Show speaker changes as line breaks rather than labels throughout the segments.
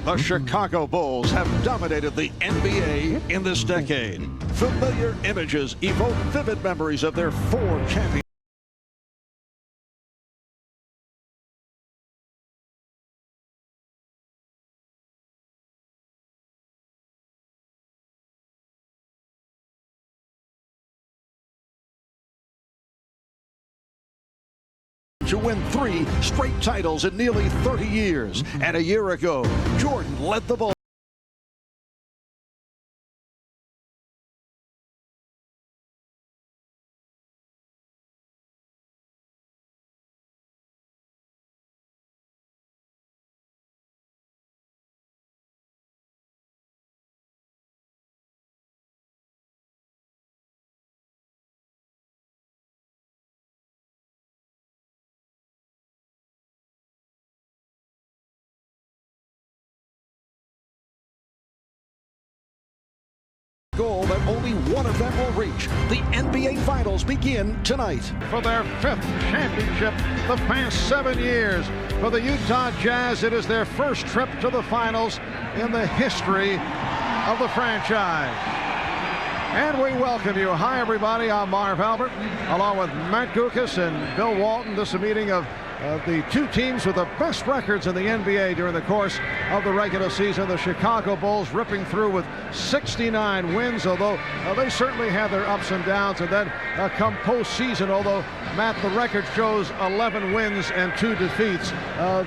The Chicago Bulls have dominated the NBA in this decade. Familiar images evoke vivid memories of their 4 champions. To win 3 straight titles in nearly 30 years. And a year ago, Jordan led the Bulls. Goal that only one of them will reach. The NBA Finals begin tonight. For their 5th championship the past 7 years. For the Utah Jazz, it is their first trip to the finals in the history of the franchise. And we welcome you. Hi, everybody. I'm Marv Albert, along with Matt Gukas and Bill Walton. This is a meeting of the 2 teams with the best records in the NBA during the course of the regular season. The Chicago Bulls ripping through with 69 wins, although they certainly had their ups and downs. And then come postseason, although, Matt, the record shows 11 wins and 2 defeats.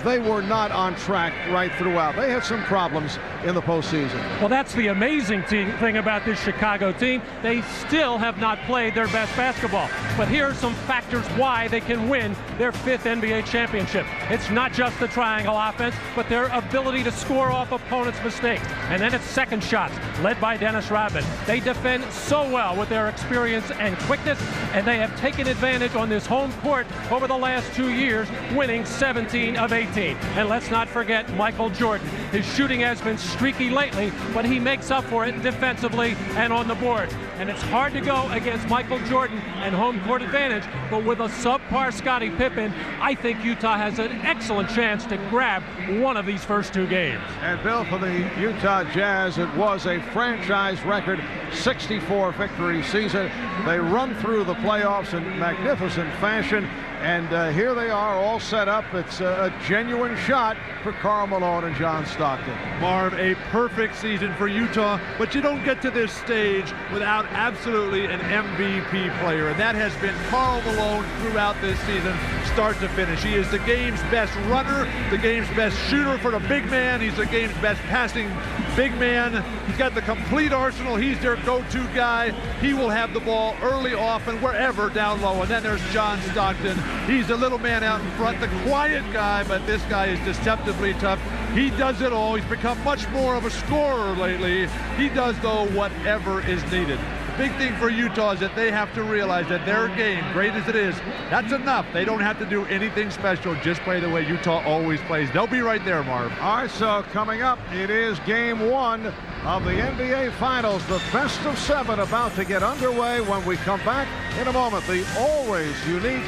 They were not on track right throughout. They had some problems in the postseason.
Well, that's the amazing thing about this Chicago team. They still have not played their best basketball. But here are some factors why they can win their 5th NBA championship. It's not just the triangle offense, but their ability to score off opponents' mistakes. And then it's second shots, led by Dennis Rodman. They defend so well with their experience and quickness, and they have taken advantage on this home court over the last 2 years, winning 17 of 18. And let's not forget Michael Jordan. His shooting has been streaky lately, but he makes up for it defensively and on the board. And it's hard to go against Michael Jordan and home court advantage, but with a subpar Scottie Pippen, I think Utah has an excellent chance to grab one of these first 2 games.
And Bill, for the Utah Jazz, it was a franchise record 64 victory season. They run through the playoffs in magnificent fashion. And here they are all set up. It's a genuine shot for Karl Malone and John Stockton.
Marv, a perfect season for Utah, but you don't get to this stage without absolutely an MVP player, and that has been Karl Malone throughout this season, start to finish. He is the game's best runner, the game's best shooter for the big man. He's the game's best passing big man. He's got the complete arsenal. He's their go-to guy. He will have the ball early, often, wherever down low. And then there's John Stockton. He's the little man out in front, the quiet guy, but this guy is deceptively tough. He does it all. He's become much more of a scorer lately. He does, though, whatever is needed. The big thing for Utah is that they have to realize that their game, great as it is, that's enough. They don't have to do anything special. Just play the way Utah always plays. They'll be right there, Marv.
All right, so coming up, it is game 1 of the NBA Finals. The best of 7 about to get underway. When we come back in a moment, the always unique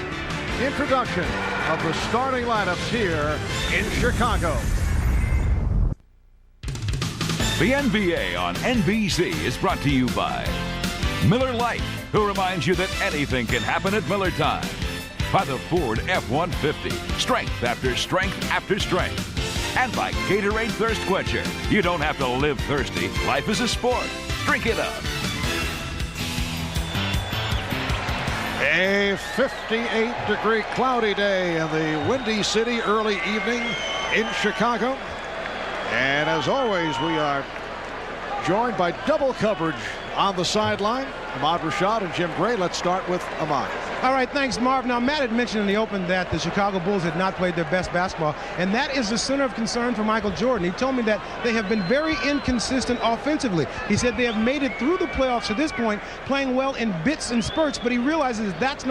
introduction of the starting lineups here in Chicago.
The NBA on NBC is brought to you by Miller Lite, who reminds you that anything can happen at Miller time. By the Ford F-150, strength after strength after strength. And by Gatorade Thirst Quencher. You don't have to live thirsty. Life is a sport. Drink it up.
A 58-degree cloudy day in the Windy City, early evening in Chicago. And as always, we are joined by double coverage on the sideline. Ahmad Rashad and Jim Gray. Let's start with Ahmad.
All right, thanks, Marv. Now, Matt had mentioned in the open that the Chicago Bulls had not played their best basketball, and that is the center of concern for Michael Jordan. He told me that they have been very inconsistent offensively. He said they have made it through the playoffs to this point, playing well in bits and spurts, but he realizes that is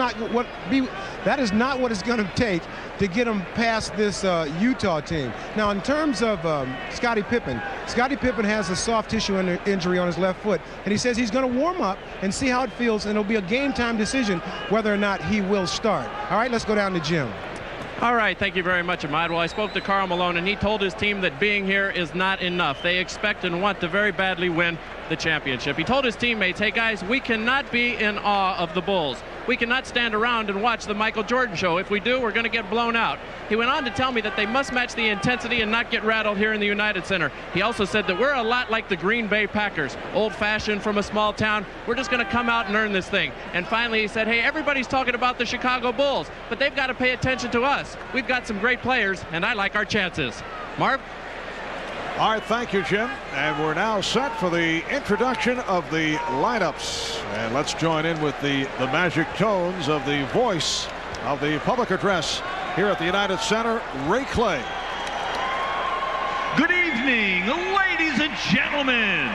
not what it's going to take to get them past this Utah team. Now, in terms of Scottie Pippen has a soft tissue injury on his left foot, and he says he's going to warm up and see how it feels, and it'll be a game-time decision whether or not he will start. All right, let's go down to Jim.
All right, thank you very much, Ahmad. Well, I spoke to Karl Malone, and he told his team that being here is not enough. They expect and want to very badly win the championship. He told his teammates, hey, guys, we cannot be in awe of the Bulls. We cannot stand around and watch the Michael Jordan show. If we do, we're going to get blown out. He went on to tell me that they must match the intensity and not get rattled here in the United Center. He also said that we're a lot like the Green Bay Packers, old-fashioned from a small town. We're just going to come out and earn this thing. And finally, he said, hey, everybody's talking about the Chicago Bulls, but they've got to pay attention to us. We've got some great players, and I like our chances. Marv?
All right, thank you, Jim. And we're now set for the introduction of the lineups. And let's join in with the magic tones of the voice of the public address here at the United Center, Ray Clay.
Good evening, ladies and gentlemen.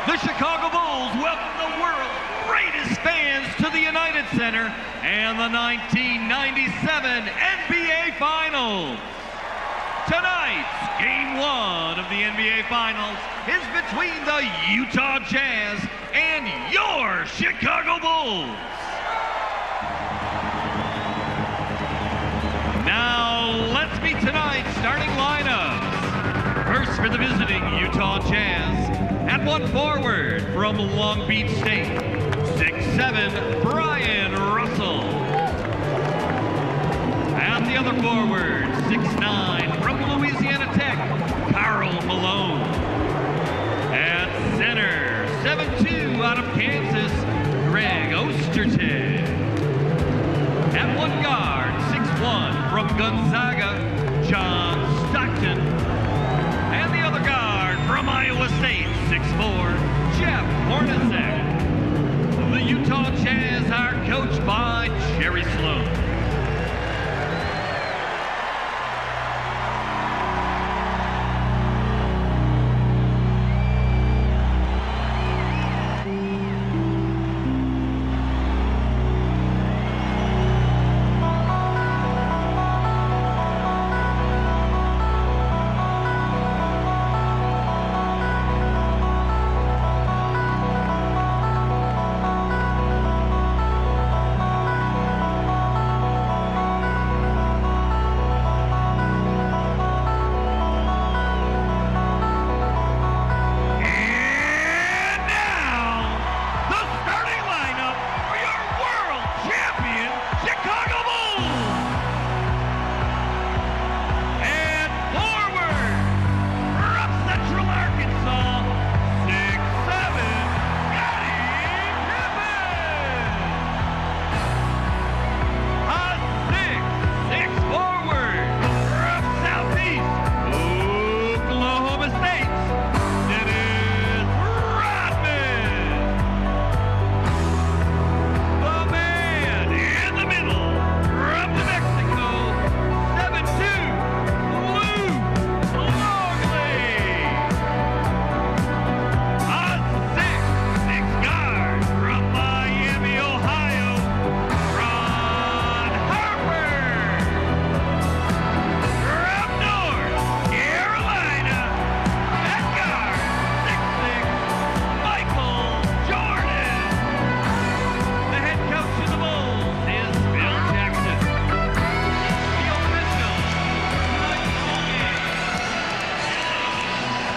The Chicago Bulls welcome the world's greatest fans to the United Center and the 1997 NBA Finals. Tonight's Game 1 of the NBA Finals is between the Utah Jazz and your Chicago Bulls. Now, let's meet tonight's starting lineups. First for the visiting Utah Jazz, at one forward from Long Beach State, 6'7", Brian Russell. At the other forward, 6'9", from Louisiana Tech, Karl Malone. At center, 7'2", out of Kansas, Greg Ostertag. At one guard, 6'1", from Gonzaga, John Stockton. And the other guard from Iowa State, 6'4", Jeff Hornacek. The Utah Jazz are coached by Jerry Sloan.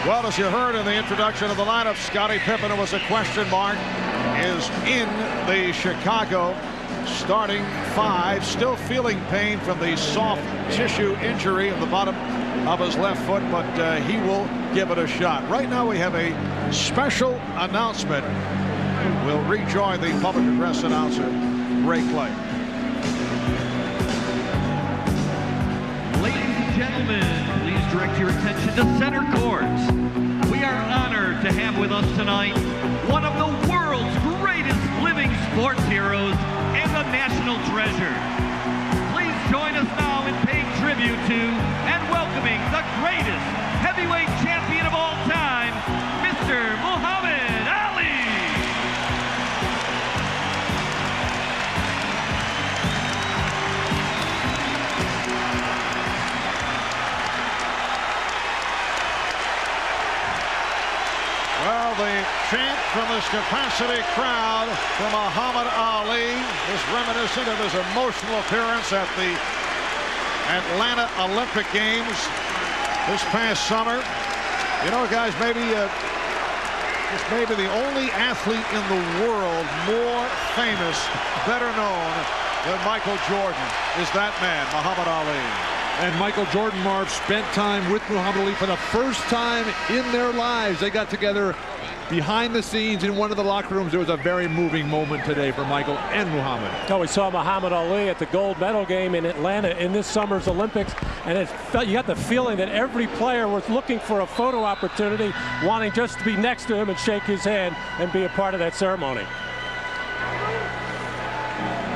Well, as you heard in the introduction of the lineup, Scottie Pippen, who was a question mark, is in the Chicago starting five, still feeling pain from the soft tissue injury at the bottom of his left foot, but he will give it a shot. Right now we have a special announcement. We'll rejoin the public address announcer, Ray Clay.
Ladies and gentlemen, please direct your attention to center court. We are honored to have with us tonight one of the world's greatest living sports heroes and a national treasure. Please join us now in paying tribute to and welcoming the greatest heavyweight champion of all time, Mr. Muhammad Ali.
Well, the chant from this capacity crowd for Muhammad Ali is reminiscent of his emotional appearance at the Atlanta Olympic Games this past summer. You know, guys, maybe the only athlete in the world more famous, better known than Michael Jordan is that man, Muhammad Ali.
And Michael Jordan, Marv, spent time with Muhammad Ali for the first time in their lives. They got together behind the scenes in one of the locker rooms. There was a very moving moment today for Michael and Muhammad.
Oh, we saw Muhammad Ali at the gold medal game in Atlanta in this summer's Olympics, and you got the feeling that every player was looking for a photo opportunity, wanting just to be next to him and shake his hand and be a part of that ceremony.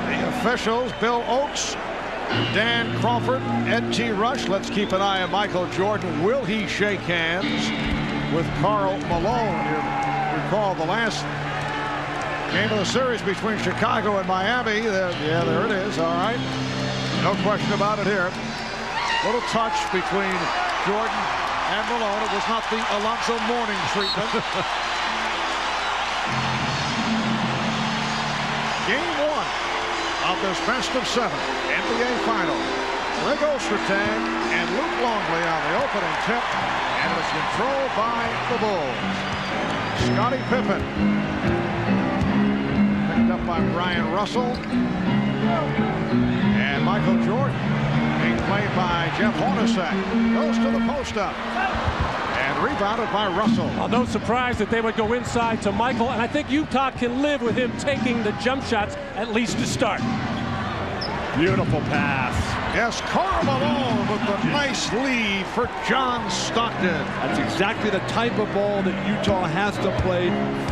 The officials, Bill Oakes, Dan Crawford, Ed T. Rush. Let's keep an eye on Michael Jordan. Will he shake hands with Karl Malone? You recall the last game of the series between Chicago and Miami. Yeah, there it is. All right. No question about it here. Little touch between Jordan and Malone. It was not the Alonzo Mourning treatment. Game 1 of this best of 7 NBA final. Rick Ostertag and Luke Longley on the opening tip, and it's controlled by the Bulls. Scottie Pippen picked up by Brian Russell, and Michael Jordan being played by Jeff Hornacek. Goes to the post up and rebounded by Russell.
Well, no surprise that they would go inside to Michael, and I think Utah can live with him taking the jump shots at least to start.
Beautiful pass.
Yes, Karl Malone with the nice lead for John Stockton.
That's exactly the type of ball that Utah has to play,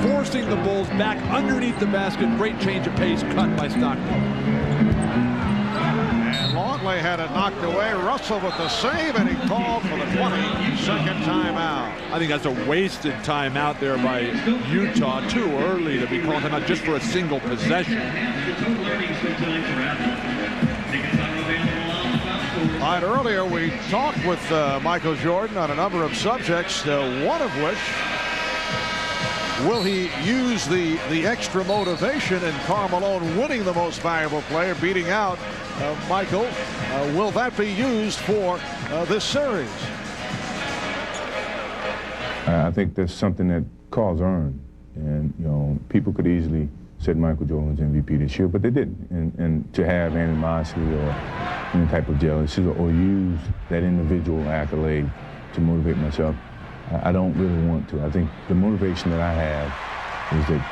forcing the Bulls back underneath the basket. Great change of pace cut by Stockton.
And Longley had it knocked away. Russell with the save, and he called for the 22nd timeout.
I think that's a wasted timeout there by Utah. Too early to be calling timeout just for a single possession.
All right, earlier we talked with Michael Jordan on a number of subjects, one of which, will he use the extra motivation in Karl Malone winning the most valuable player, beating out Michael? Will that be used for this series?
I think that's something that Karl's earned, and you know, people could easily said Michael Jordan was MVP this year, but they didn't. And to have animosity or any type of jealousy or use that individual accolade to motivate myself, I don't really want to. I think the motivation that I have is that,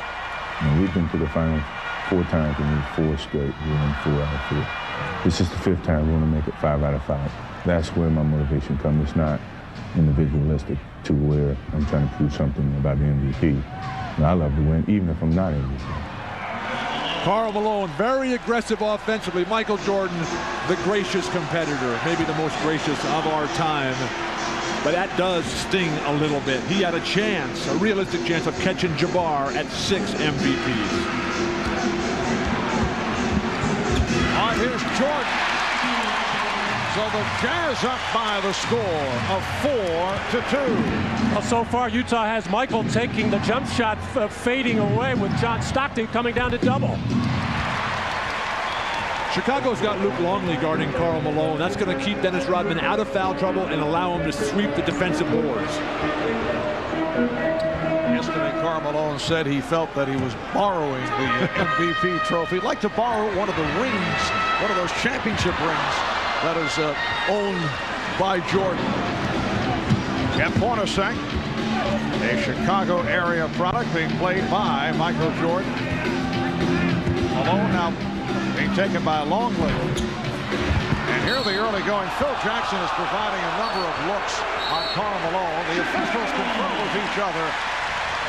you know, we've been to the finals 4 times and we're 4 straight. We won 4 out of 4. This is the 5th time we want to make it 5 out of 5. That's where my motivation comes. It's not individualistic to where I'm trying to prove something about the MVP. And I love to win, even if I'm not MVP.
Karl Malone, very aggressive offensively. Michael Jordan, the gracious competitor, maybe the most gracious of our time. But that does sting a little bit. He had a chance, a realistic chance of catching Jabbar at 6 MVPs.
All right, here's Jordan. So the Jazz up by the score of 4-2.
Well, so far, Utah has Michael taking the jump shot, fading away with John Stockton coming down to double.
Chicago's got Luke Longley guarding Karl Malone. That's going to keep Dennis Rodman out of foul trouble and allow him to sweep the defensive boards.
Yesterday, Karl Malone said he felt that he was borrowing the MVP trophy. He'd like to borrow one of the rings, one of those championship rings that is owned by Jordan. Jeff Hornacek, a Chicago area product being played by Michael Jordan. Malone now being taken by Longley. And here the early going. Phil Jackson is providing a number of looks on Karl Malone. The officials confer with each other.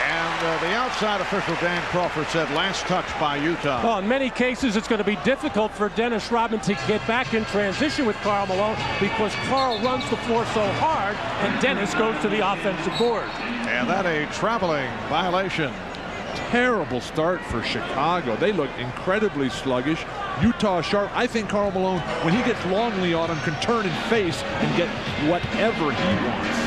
And the outside official, Dan Crawford, said last touch by Utah.
Well, in many cases, it's going to be difficult for Dennis Rodman to get back in transition with Karl Malone because Karl runs the floor so hard and Dennis goes to the offensive board.
And that a traveling violation.
Terrible start for Chicago. They look incredibly sluggish. Utah sharp. I think Karl Malone, when he gets Longley on him, can turn and face and get whatever he wants.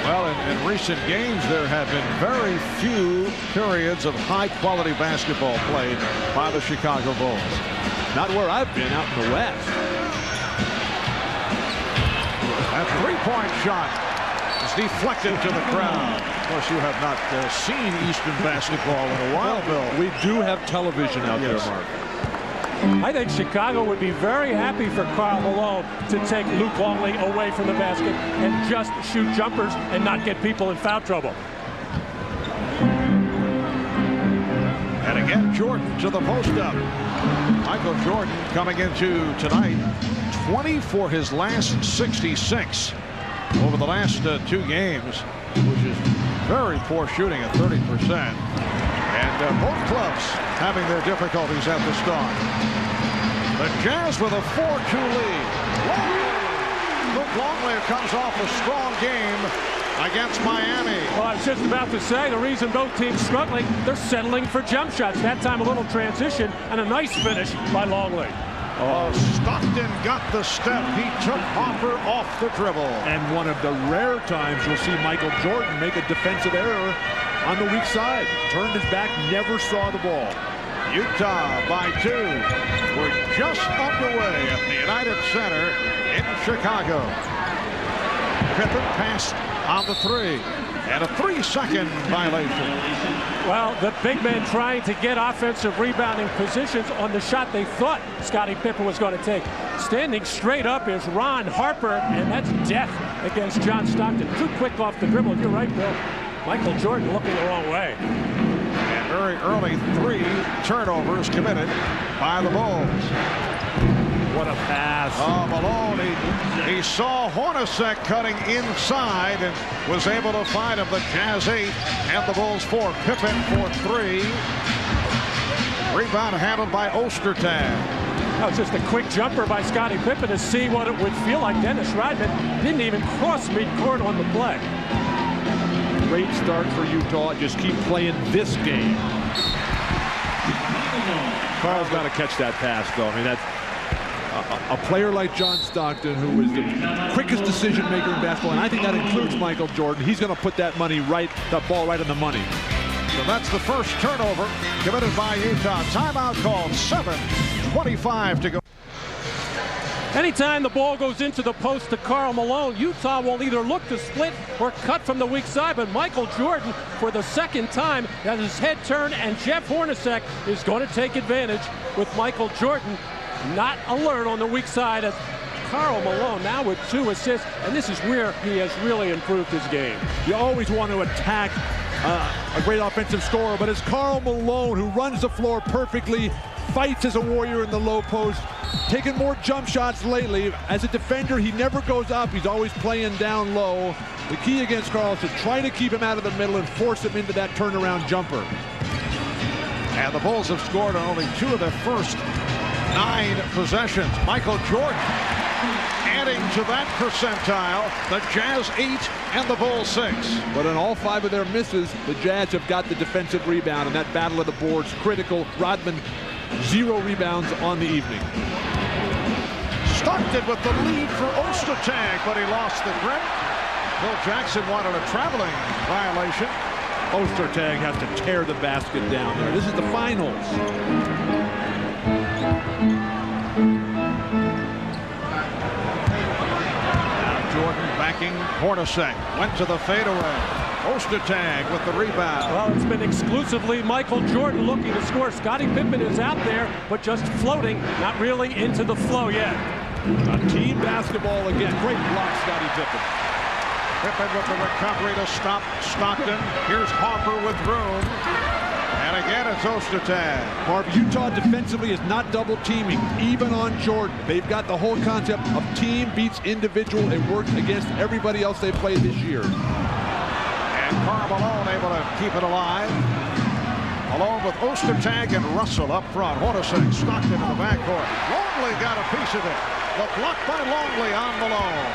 Well, in recent games, there have been very few periods of high-quality basketball played by the Chicago Bulls.
Not where I've been, out in the West.
That three-point shot is deflected to the crowd. Of course, you have not seen Eastern basketball in a while, Bill.
We do have television out there, Mark.
I think Chicago would be very happy for Karl Malone to take Luke Longley away from the basket and just shoot jumpers and not get people in foul trouble.
And again, Jordan to the post-up. Michael Jordan coming into tonight 20 for his last 66 over the last 2 games, which is very poor shooting at 30%. And both clubs having their difficulties at the start. The Jazz with a 4-2 lead. Luke Longley comes off a strong game against Miami.
Well, I was just about to say, the reason both teams struggling, they're settling for jump shots. That time a little transition and a nice finish by Longley.
Oh, Stockton got the step. He took Hopper off the dribble.
And one of the rare times you'll see Michael Jordan make a defensive error on the weak side. Turned his back, never saw the ball.
Utah by 2. We're just underway at the United Center in Chicago. Pippen passed on the 3. And a 3-second violation.
Well, the big men trying to get offensive rebounding positions on the shot they thought Scottie Pippen was going to take. Standing straight up is Ron Harper, and that's death against John Stockton. Too quick off the dribble. You're right, Bill. Michael Jordan looking the wrong way.
And very early 3 turnovers committed by the Bulls.
What a pass.
Oh, Malone, he saw Hornacek cutting inside and was able to find him. The Jazz 8 and the Bulls 4. Pippen for 3. Rebound handled by Ostertag.
That was just a quick jumper by Scottie Pippen to see what it would feel like. Dennis Rodman didn't even cross midcourt on the play.
Great start for Utah. Just keep playing this game. Carl's got to catch that pass, though. I mean, that's a player like John Stockton, who is the quickest decision maker in basketball, and I think that includes Michael Jordan. He's going to put that ball right on the money.
So that's the first turnover committed by Utah. Timeout called. 7:25 to go.
Anytime the ball goes into the post to Karl Malone, Utah will either look to split or cut from the weak side. But Michael Jordan, for the second time, has his head turned, and Jeff Hornacek is going to take advantage with Michael Jordan not alert on the weak side, as Karl Malone now with 2 assists, and this is where he has really improved his game.
You always want to attack a great offensive scorer, but it's Karl Malone who runs the floor perfectly, fights as a warrior in the low post, taking more jump shots lately. As a defender, he never goes up. He's always playing down low. The key against Karl is to try to keep him out of the middle and force him into that turnaround jumper.
And the Bulls have scored on only 2 of their first 9 possessions. Michael Jordan adding to that percentile. The Jazz 8 and the Bulls 6.
But in all 5 of their misses, the Jazz have got the defensive rebound, and that battle of the boards critical. Rodman 0 rebounds on the evening.
Stockton with the lead for Ostertag, but he lost the grip. Phil Jackson wanted a traveling violation.
Ostertag has to tear the basket down there. This is the finals.
Jordan backing Hornacek. Went to the fadeaway. Ostertag with the rebound.
Well, it's been exclusively Michael Jordan looking to score. Scottie Pippen is out there, but just floating, not really into the flow yet.
Team basketball again. Great block, Scottie Pippen.
Pippen with the recovery to stop Stockton. Here's Harper with room. And again, it's Ostertag.
Marv, Utah defensively is not double teaming, even on Jordan. They've got the whole concept of team beats individual. It worked against everybody else they played this year.
And Karl Malone able to keep it alive. Along with Ostertag and Russell up front. Hornacek, Stockton in the backcourt. Longley got a piece of it. The block by Longley on Malone.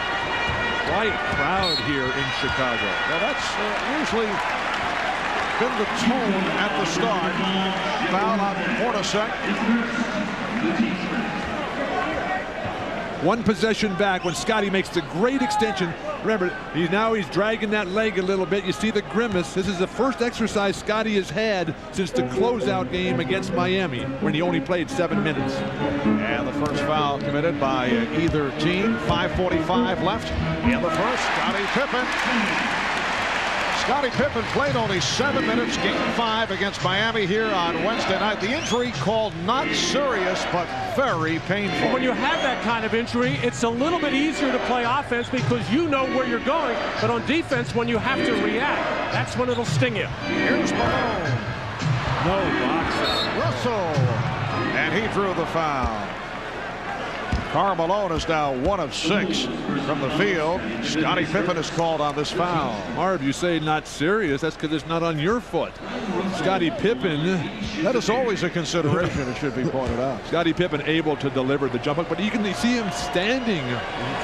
Quiet crowd here in Chicago.
Well, that's usually been the tone at the start. Foul on Hornacek.
One possession back when Scottie makes the great extension Remember, he's dragging that leg a little bit. You see the grimace. This is the first exercise Scotty has had since the closeout game against Miami, when he only played 7 minutes.
And the first foul committed by either team. 5:45 left in the first. Scottie Pippen. Scottie Pippen played only 7 minutes, game 5 against Miami here on Wednesday night. The injury called not serious, but very painful.
When you have that kind of injury, it's a little bit easier to play offense because you know where you're going. But on defense, when you have to react, that's when it'll sting you.
Here's Malone.
No box.
Russell. And he drew the foul. Karl Malone is now 1 of 6 from the field. Scottie Pippen is called on this foul.
Marv, you say not serious. That's because it's not on your foot. Scottie Pippen.
That is always a consideration, it should be pointed out.
Scottie Pippen able to deliver the jump hook, but you can see him standing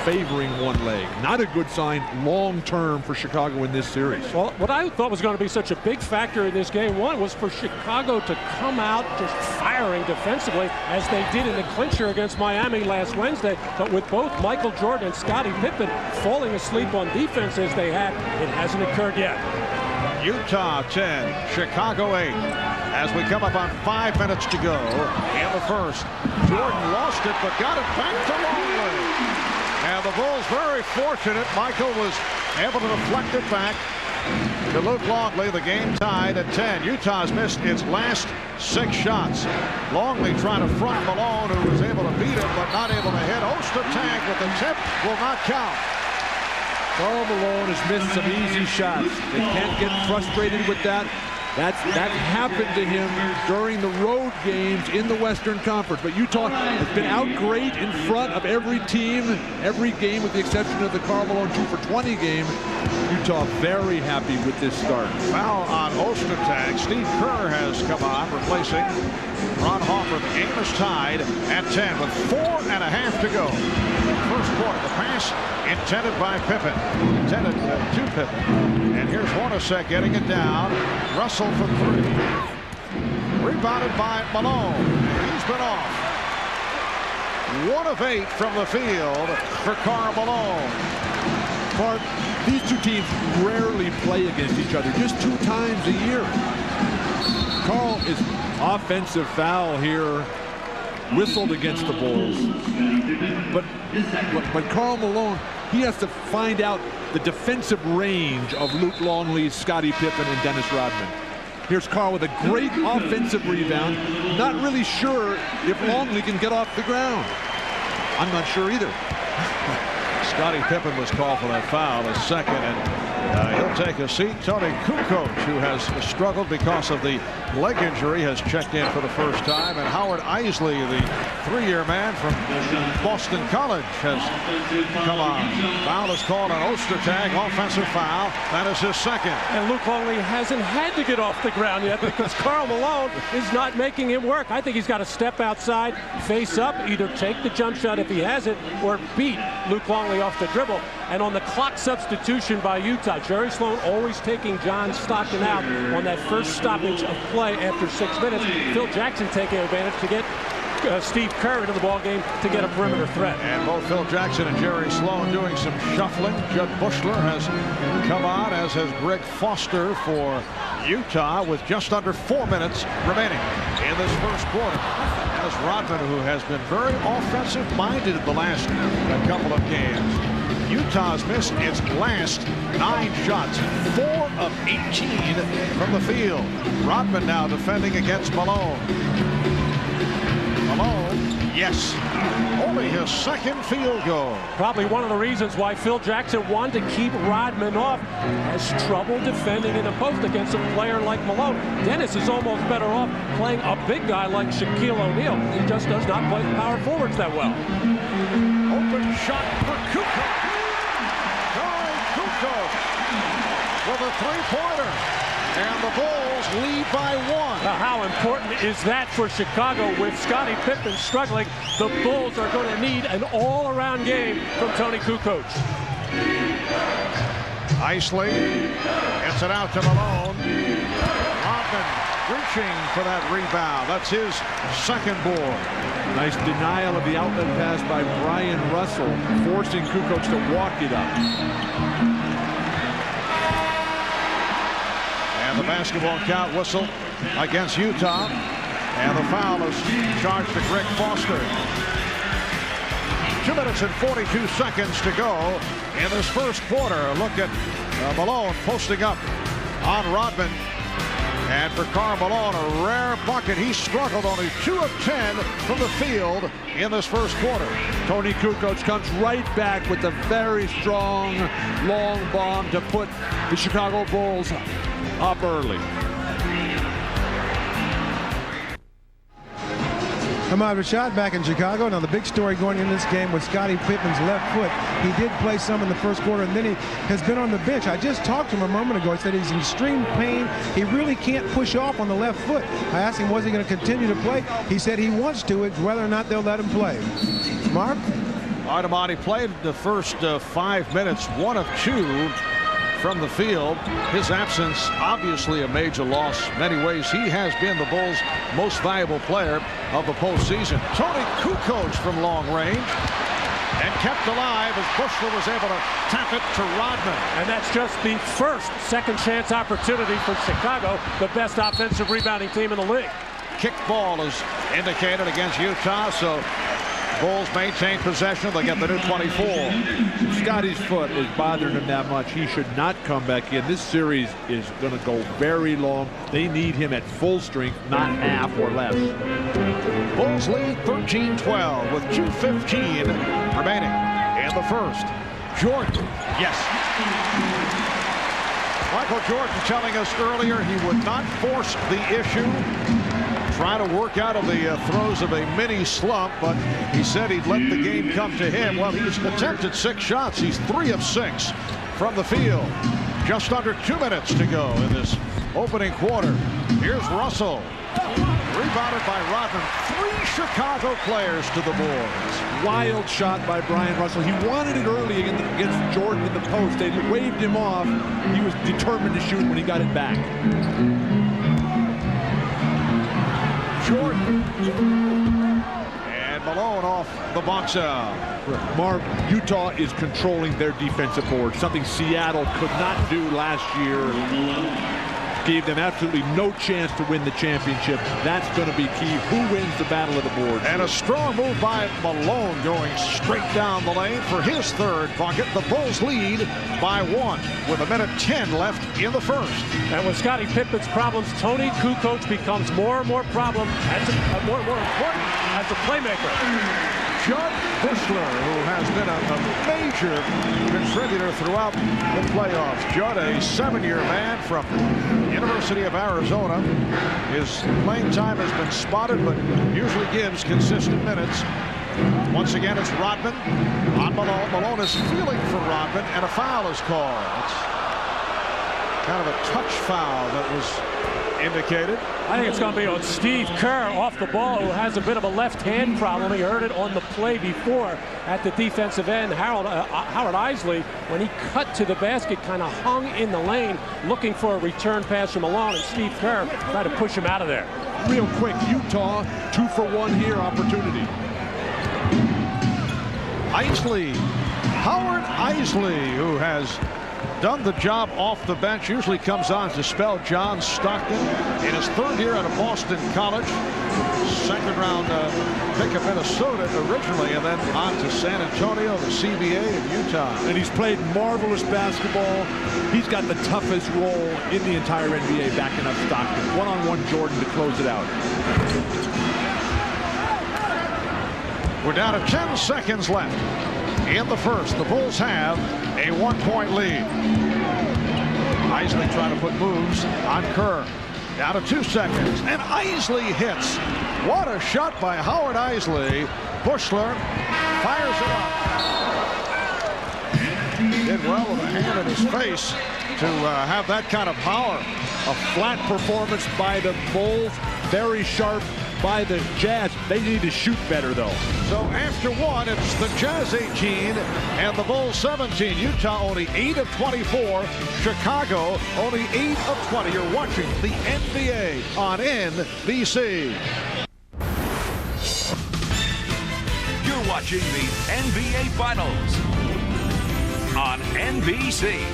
favoring one leg. Not a good sign long term for Chicago in this series.
Well, what I thought was going to be such a big factor in this game one was for Chicago to come out just firing defensively as they did in the clincher against Miami last Wednesday. But with both Michael Jordan and Scottie Pippen falling asleep on defense as they had, it hasn't occurred yet.
Utah 10, Chicago 8. As we come up on 5 minutes to go in the first. Jordan lost it, but got it back to Longley. And the Bulls very fortunate. Michael was able to deflect it back to Luke Longley. The game tied at 10. Utah's missed its last 6 shots. Longley trying to front Malone, who was able to beat him, but not able to hit. Ostertag with the tip will not count.
Karl Malone has missed some easy shots. They can't get frustrated with that. That happened to him during the road games in the Western Conference. But Utah has been out great in front of every team, every game, with the exception of the Karl Malone 2 for 20 game. Utah very happy with this start.
Foul on Ostertag. Steve Kerr has come on, replacing Ron Hoffer. The game is tied at 10 with 4.5 to go. First quarter, the pass intended by Pippen. Intended to Pippen. And here's Hornacek getting it down. Russell for 3. Rebounded by Malone. He's been off. 1 of 8 from the field for Karl Malone.
Bart, these two teams rarely play against each other, just 2 times a year. Karl is offensive foul here, whistled against the Bulls. But Karl Malone, he has to find out the defensive range of Luke Longley, Scottie Pippen, and Dennis Rodman. Here's Karl with a great offensive rebound. Not really sure if Longley can get off the ground. I'm not sure either.
Scottie Pippen was called for that foul, his second, and he'll take a seat. Tony Kukoc, who has struggled because of the leg injury, has checked in for the first time, and Howard Eisley, the 3-year man from Boston College, has come on. Foul is called on Ostertag, offensive foul. That is his second.
And Luke Longley hasn't had to get off the ground yet because Karl Malone is not making him work. I think he's got to step outside, face up, either take the jump shot if he has it, or beat Luke Longley off the dribble. And on the clock substitution by Utah, Jerry Sloan always taking John Stockton out on that first stoppage of play after 6 minutes. Phil Jackson taking advantage to get Steve Kerr into the ball game to get a perimeter threat.
And both Phil Jackson and Jerry Sloan doing some shuffling. Judd Bushler has come on, as has Greg Foster for Utah, with just under 4 minutes remaining in this first quarter. As Rodman, who has been very offensive-minded in the last couple of games. Utah's missed its last 9 shots, 4 of 18 from the field. Rodman now defending against Malone. Malone, yes, only his second field goal.
Probably one of the reasons why Phil Jackson wanted to keep Rodman off. Has trouble defending in the post against a player like Malone. Dennis is almost better off playing a big guy like Shaquille O'Neal. He just does not play power forwards that well.
Open shot for Kukoc. With a 3-pointer, and the Bulls lead by 1.
Now, how important is that for Chicago? With Scottie Pippen struggling, the Bulls are going to need an all-around game from Tony Kukoc.
Eisley gets it out to Malone. Rodman reaching for that rebound. That's his second board.
Nice denial of the outlet pass by Brian Russell, forcing Kukoc to walk it up.
And the basketball count whistle against Utah. And the foul is charged to Greg Foster. 2 minutes and 42 seconds to go in this first quarter. Look at Malone posting up on Rodman. And for Karl Malone, a rare bucket. He struggled, only 2 of 10 from the field in this first quarter.
Tony Kukoc comes right back with a very strong, long bomb to put the Chicago Bulls up early.
Ahmad Rashad back in Chicago. Now the big story going into this game was Scottie Pippen's left foot. He did play some in the first quarter, and then he has been on the bench. I just talked to him a moment ago. He said he's in extreme pain. He really can't push off on the left foot. I asked him, was he going to continue to play? He said he wants to. It's whether or not they'll let him play. Mark?
Artemadi played the first 5 minutes, 1 of 2 from the field. His absence, obviously a major loss. Many ways, he has been the Bulls' most valuable player of the postseason. Tony Kukoc from long range, and kept alive as Bushler was able to tap it to Rodman.
And that's just the first second chance opportunity for Chicago, the best offensive rebounding team in the league.
Kick ball is indicated against Utah, so Bulls maintain possession. They get the new 24.
Scottie's foot is bothering him that much. He should not come back in. This series is going to go very long. They need him at full strength, not half or less.
Bulls lead 13-12 with 2:15 remaining in the first. Jordan. Yes. Michael Jordan telling us earlier he would not force the issue. Trying to work out of the throes of a mini slump, but he said he'd let the game come to him. Well, he's attempted 6 shots. He's 3 of 6 from the field. Just under 2 minutes to go in this opening quarter. Here's Russell. Rebounded by Rodman. 3 Chicago players to the boards.
Wild shot by Brian Russell. He wanted it early against Jordan in the post. They waved him off. He was determined to shoot when he got it back. Jordan.
And Malone off the box out.
Mark, Utah is controlling their defensive board, something Seattle could not do last year. Gave them absolutely no chance to win the championship. That's going to be key. Who wins the battle of the boards?
And a strong move by Malone going straight down the lane for his 3rd bucket. The Bulls lead by 1 with 1:10 left in the first.
And with Scottie Pippen's problems, Tony Kukoc becomes more and more more important as a playmaker.
Judd Bushler, who has been a major contributor throughout the playoffs. Judd, a 7-year man from University of Arizona. His playing time has been spotted, but usually gives consistent minutes. Once again, it's Rodman on Malone. Malone is feeling for Rodman, and a foul is called. It's kind of a touch foul that was indicated.
I think it's going to be on Steve Kerr off the ball, who has a bit of a left-hand problem. He heard it on the play before at the defensive end. Howard Isley, when he cut to the basket, kind of hung in the lane looking for a return pass from Malone, and Steve Kerr tried to push him out of there.
Real quick, Utah 2 for 1 here opportunity.
Isley, Howard Isley, who has done the job off the bench, usually comes on to spell John Stockton in his 3rd year out of Boston College. 2nd round pick of Minnesota originally, and then on to San Antonio, the CBA of Utah.
And he's played marvelous basketball. He's got the toughest role in the entire NBA backing up Stockton. One-on-one Jordan to close it out.
We're down to 10 seconds left in the first. The Bulls have a 1-point lead. Isley trying to put moves on Kerr. Down to 2 seconds, and Isley hits. What a shot by Howard Isley. Bushler fires it up. Did well with a hand in his face to have that kind of power.
A flat performance by the Bulls. Very sharp by the Jazz. They need to shoot better, though.
So after one, it's the Jazz 18 and the Bulls 17. Utah only 8 of 24. Chicago only 8 of 20. You're watching the NBA on NBC.
You're watching the NBA Finals on NBC.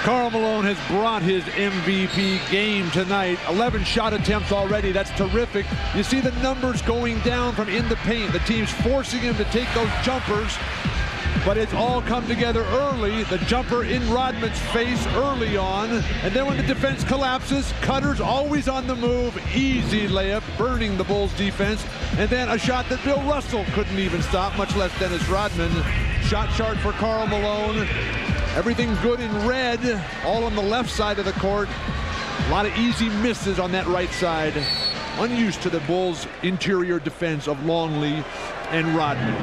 Karl Malone has brought his MVP game tonight. 11 shot attempts already. That's terrific. You see the numbers going down from in the paint. The team's forcing him to take those jumpers, but it's all come together early. The jumper in Rodman's face early on, and then when the defense collapses, Cutter's always on the move. Easy layup, burning the Bulls defense, and then a shot that Bill Russell couldn't even stop, much less Dennis Rodman. Shot chart for Karl Malone. Everything good in red, all on the left side of the court. A lot of easy misses on that right side. Unused to the Bulls' interior defense of Longley and Rodman.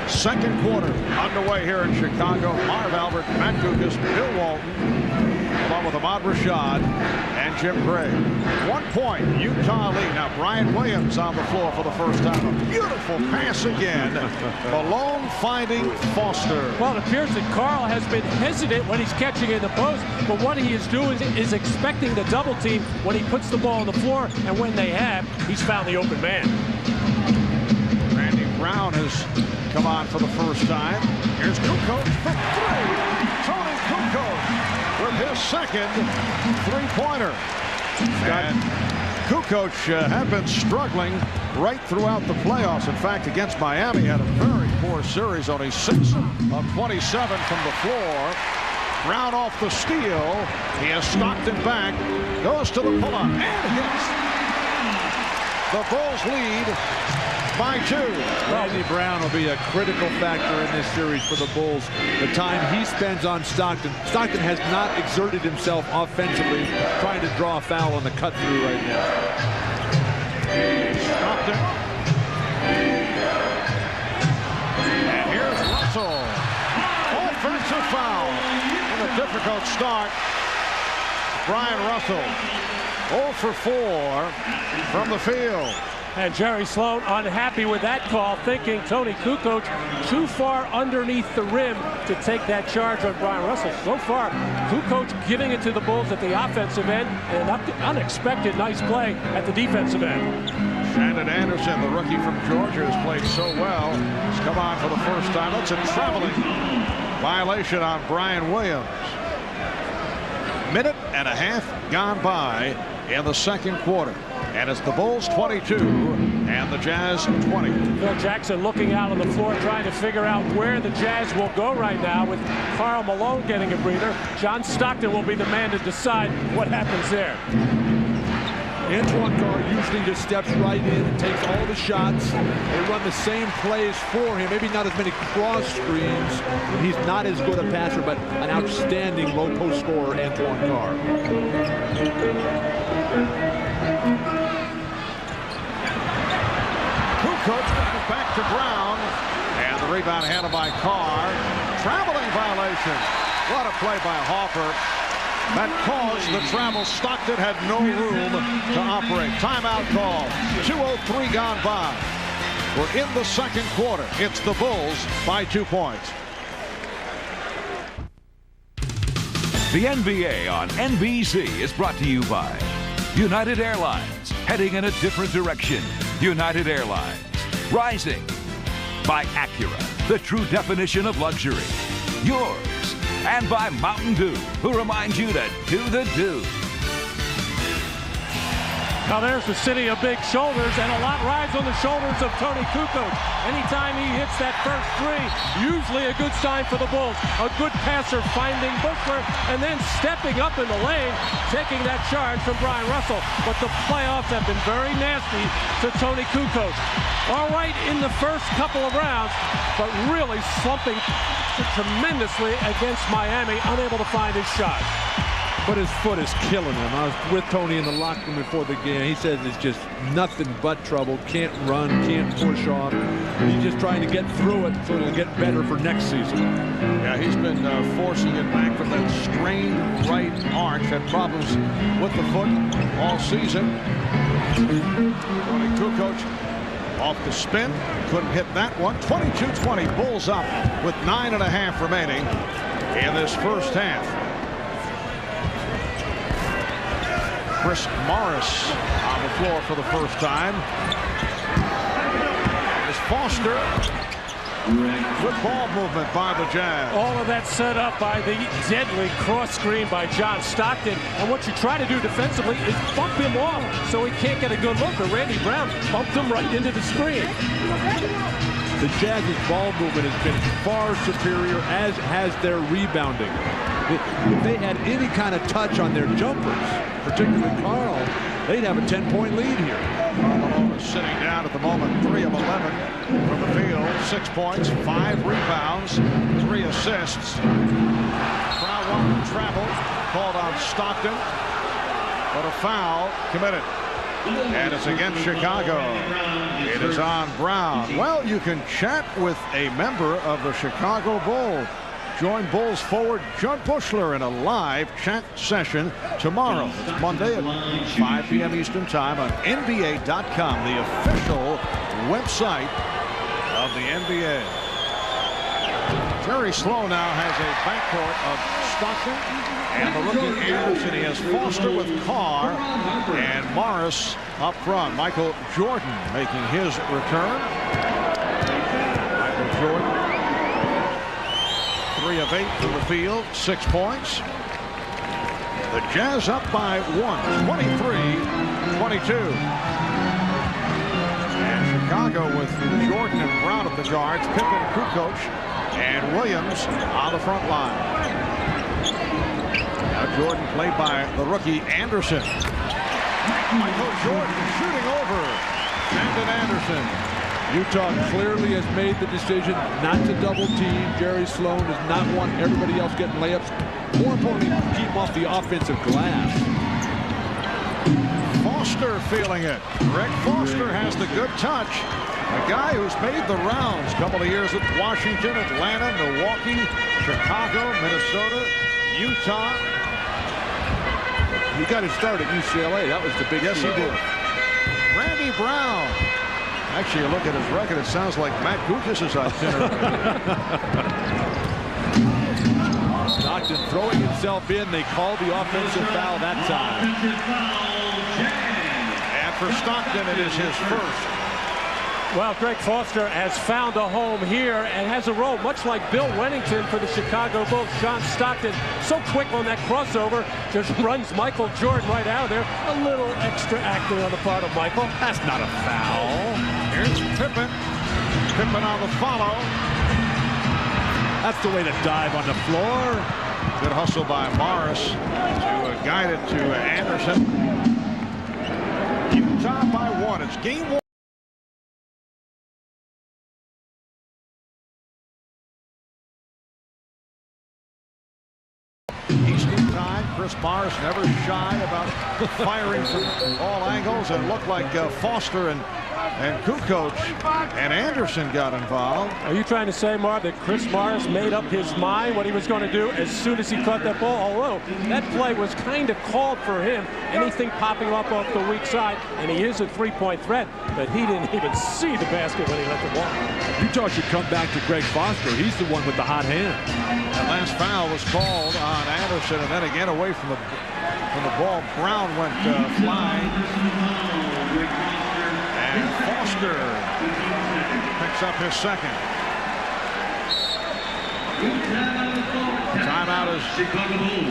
Second quarter underway here in Chicago. Marv Albert, Matt Dukas, Bill Walton, along with Ahmad Rashad and Jim Gray. 1 point, Utah lead. Now Brian Williams on the floor for the first time. A beautiful pass again. Malone finding Foster.
Well, it appears that Karl has been hesitant when he's catching in the post, but what he is doing is expecting the double team when he puts the ball on the floor, and when they have, he's found the open man.
Randy Brown has come on for the first time. Here's Kukoc for three. Tony Kukoc with his second three-pointer. And Kukoc had been struggling right throughout the playoffs. In fact, against Miami, had a very poor series, only 6 of 27 from the floor. Brown off the steal. He has Stockton back, goes to the pull-up, and hits. The Bulls lead by 2.
Randy Brown will be a critical factor in this series for the Bulls. The time he spends on Stockton. Stockton has not exerted himself offensively, trying to draw a foul on the cut-through right now.
Stockton. And here's Russell. Offensive foul. And a difficult start. Brian Russell 0 for 4 from the field.
And Jerry Sloan unhappy with that call, thinking Tony Kukoc too far underneath the rim to take that charge on Brian Russell. So far, Kukoc giving it to the Bulls at the offensive end, and an unexpected nice play at the defensive end.
Shannon Anderson, the rookie from Georgia, has played so well. He's come on for the first time. That's a traveling violation on Brian Williams. Minute and a half gone by in the second quarter. And it's the Bulls 22 and the Jazz 20.
Phil Jackson looking out on the floor, trying to figure out where the Jazz will go right now, with Karl Malone getting a breather. John Stockton will be the man to decide what happens there.
Antoine Carr usually just steps right in and takes all the shots. They run the same plays for him. Maybe not as many cross screens. He's not as good a passer, but an outstanding low post scorer, Antoine Carr.
Kukoc back to Brown, and the rebound handled by Carr. Traveling violation. What a play by Hoffer. That caused the travel. Stockton had no room to operate. Timeout call. 2:03 gone by. We're in the second quarter. It's the Bulls by 2 points.
The NBA on NBC is brought to you by United Airlines, heading in a different direction. United Airlines, rising. By Acura, the true definition of luxury. Yours. And by Mountain Dew, who reminds you to do the do.
Now there's the city of big shoulders, and a lot rides on the shoulders of Tony Kukoc. Anytime he hits that first three, usually a good sign for the Bulls. A good passer finding Bushler, and then stepping up in the lane, taking that charge from Brian Russell. But the playoffs have been very nasty to Tony Kukoc. All right in the first couple of rounds, but really slumping tremendously against Miami, unable to find his shot.
But his foot is killing him. I was with Tony in the locker room before the game. He says it's just nothing but trouble. Can't run, can't push off. He's just trying to get through it so it'll get better for next season.
Yeah, he's been forcing it back from that strained right arch. Had problems with the foot all season. Kukoc off the spin. Couldn't hit that one. 22-20. Bulls up with 9.5 remaining in this first half. Chris Morris on the floor for the first time. Is Foster. Good ball movement by the Jazz.
All of that set up by the deadly cross screen by John Stockton. And what you try to do defensively is bump him off so he can't get a good look. Or Randy Brown bumped him right into the screen.
The Jazz's ball movement has been far superior, as has their rebounding. If they had any kind of touch on their jumpers, particularly Carl, they'd have a 10-point lead here.
Karl Malone is sitting down at the moment, 3 of 11 from the field, 6 points, 5 rebounds, 3 assists. Crowd wanted to travel, called on Stockton, but a foul committed. And it's against Chicago. It is on Brown. Well, you can chat with a member of the Chicago Bulls. Join Bulls forward Judd Bushler in a live chat session tomorrow. It's Monday at 5 p.m. Eastern Time on NBA.com, the official website of the NBA. Jerry Sloan now has a backcourt of Stockton and the rookie Anderson. He has Foster with Carr and Morris up front. Michael Jordan making his return. Michael Jordan, 3 of 8 from the field, 6 points. The Jazz up by 1, 23-22. And Chicago with Jordan and Brown at the guards, Pippen, Kukoc, and Williams on the front line. Now Jordan played by the rookie Anderson. Michael Jordan shooting over Brandon Anderson.
Utah clearly has made the decision not to double team. Jerry Sloan does not want everybody else getting layups. More importantly, keep him off the offensive glass.
Foster feeling it. Greg Foster has the good touch. A guy who's made the rounds a couple of years at Washington, Atlanta, Milwaukee, Chicago, Minnesota, Utah.
He got his start at UCLA. That was the big
Yes, he did. Randy Brown. Actually, you look at his record, it sounds like Matt Gugis' itinerary.
Stockton throwing himself in. They called the offensive foul that time.
And for Stockton, it is his first.
Well, Greg Foster has found a home here and has a role much like Bill Wennington for the Chicago Bulls. John Stockton, so quick on that crossover, just runs Michael Jordan right out of there. A little extra acting on the part of Michael.
That's not a foul.
Here's Pippen. Pippen on the follow.
That's the way to dive on the floor.
Good hustle by Morris to guide it to Anderson. Utah by 1. It's game 1. Eastern time. Chris Morris never shy about firing from all angles, and looked like Foster and Kukoc and Anderson got involved.
Are you trying to say, Marv, that Chris Morris made up his mind what he was going to do as soon as he caught that ball? Although that play was kind of called for him, anything popping up off the weak side, and he is a three-point threat, but he didn't even see the basket when he let the ball.
Utah should come back to Greg Foster. He's the one with the hot hand.
That last foul was called on Anderson, and then again away from the ball. Brown went flying. And Foster picks up his second. Timeout is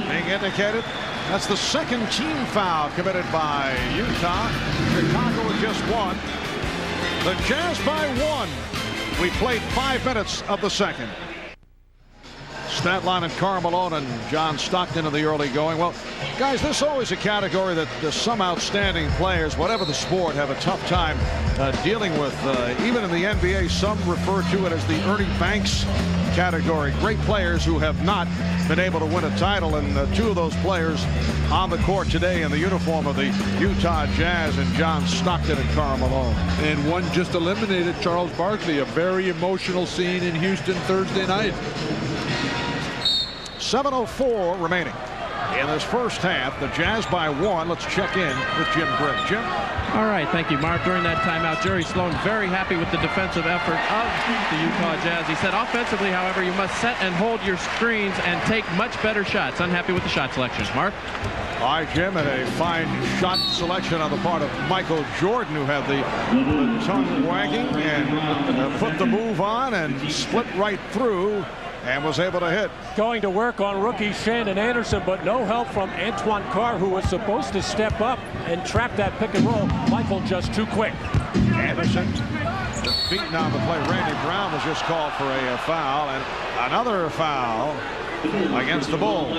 being indicated. That's the second team foul committed by Utah. Chicago with just 1. The Jazz by 1. We played 5 minutes of the second. Statline and Karl Malone and John Stockton in the early going. Well, guys, this is always a category that some outstanding players, whatever the sport, have a tough time dealing with. Even in the NBA, some refer to it as the Ernie Banks category. Great players who have not been able to win a title, and two of those players on the court today in the uniform of the Utah Jazz, and John Stockton and Karl Malone.
And one just eliminated, Charles Barkley. A very emotional scene in Houston Thursday night.
7:04 remaining in this first half. The Jazz by 1. Let's check in with Jim Gray. Jim?
All right, thank you, Mark. During that timeout, Jerry Sloan very happy with the defensive effort of the Utah Jazz. He said, offensively, however, you must set and hold your screens and take much better shots. Unhappy with the shot selections. Mark?
All right, Jim, and a fine shot selection on the part of Michael Jordan, who had the tongue wagging and put the move on and split right through and was able to hit.
Going to work on rookie Shannon Anderson, but no help from Antoine Carr, who was supposed to step up and trap that pick and roll. Michael just too quick.
Anderson beaten on the play. Randy Brown was just called for a foul, and another foul against the Bulls.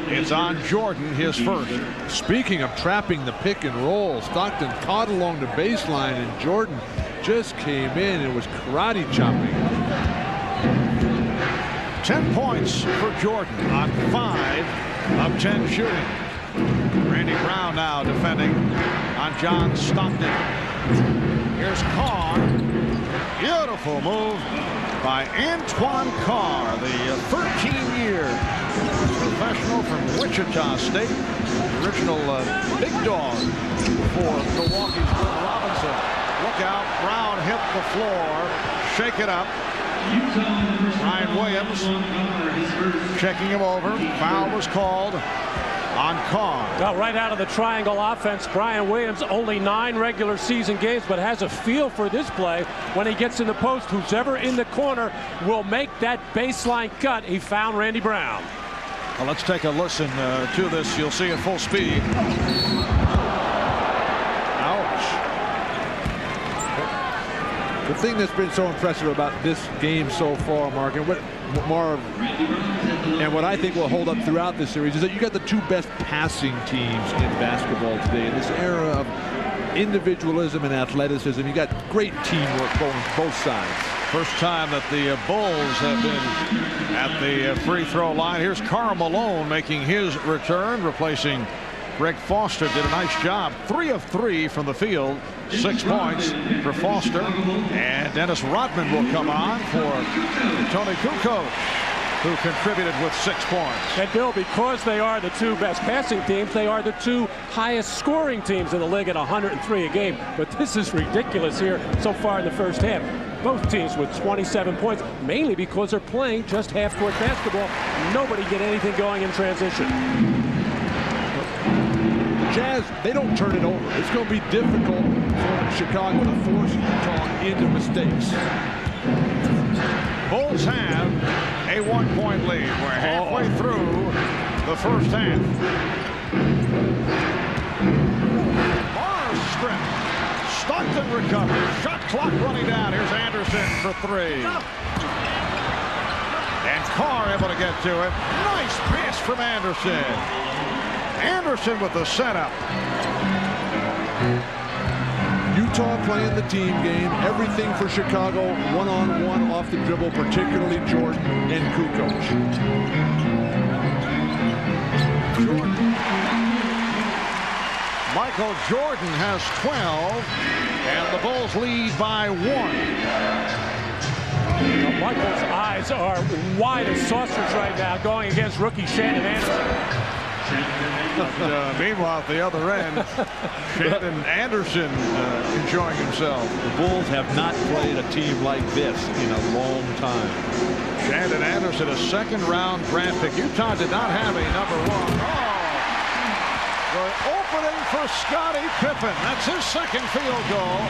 It's on Jordan, his first.
Speaking of trapping the pick and roll, Stockton caught along the baseline, and Jordan just came in and was karate chopping.
10 points for Jordan on 5 of 10 shooting. Randy Brown now defending on John Stockton. Here's Carr. Beautiful move by Antoine Carr, the 13-year professional from Wichita State, original big dog for Milwaukee's Glenn Robinson. Look out, Brown hit the floor, shake it up. Brian Williams checking him over. Foul was called on Carr.
Well, right out of the triangle offense, Brian Williams, only 9 regular season games, but has a feel for this play. When he gets in the post, who's ever in the corner will make that baseline cut. He found Randy Brown.
Well, let's take a listen to this. You'll see at full speed.
The thing that's been so impressive about this game so far, Mark, and what I think will hold up throughout this series is that you got the 2 best passing teams in basketball today. In this era of individualism and athleticism, you got great teamwork going both sides.
First time that the Bulls have been at the free throw line. Here's Karl Malone making his return, replacing Greg Foster. Did a nice job. 3 of 3 from the field. 6 points for Foster. And Dennis Rodman will come on for Tony Kukoc, who contributed with 6 points.
And Bill, because they are the 2 best passing teams, they are the 2 highest scoring teams in the league at 103 a game. But this is ridiculous here so far in the first half. Both teams with 27 points, mainly because they're playing just half-court basketball. Nobody get anything going in transition.
Jazz, they don't turn it over. It's going to be difficult for Chicago to force Utah into mistakes.
Bulls have a 1-point lead. We're halfway through the first half. Barr strip. Stockton recovers. Shot clock running down. Here's Anderson for 3. And Carr able to get to it. Nice pass from Anderson. Anderson with the setup.
Utah playing the team game. Everything for Chicago. One-on-one off the dribble, particularly Jordan and Kukoc.
Michael Jordan has 12, and the Bulls lead by 1.
Now, Michael's eyes are wide as saucers right now going against rookie Shannon Anderson.
Meanwhile, at the other end, Shannon Anderson enjoying himself.
The Bulls have not played a team like this in a long time.
Shannon Anderson, a 2nd-round draft pick. Utah did not have a number 1. The opening for Scottie Pippen. That's his 2nd field goal.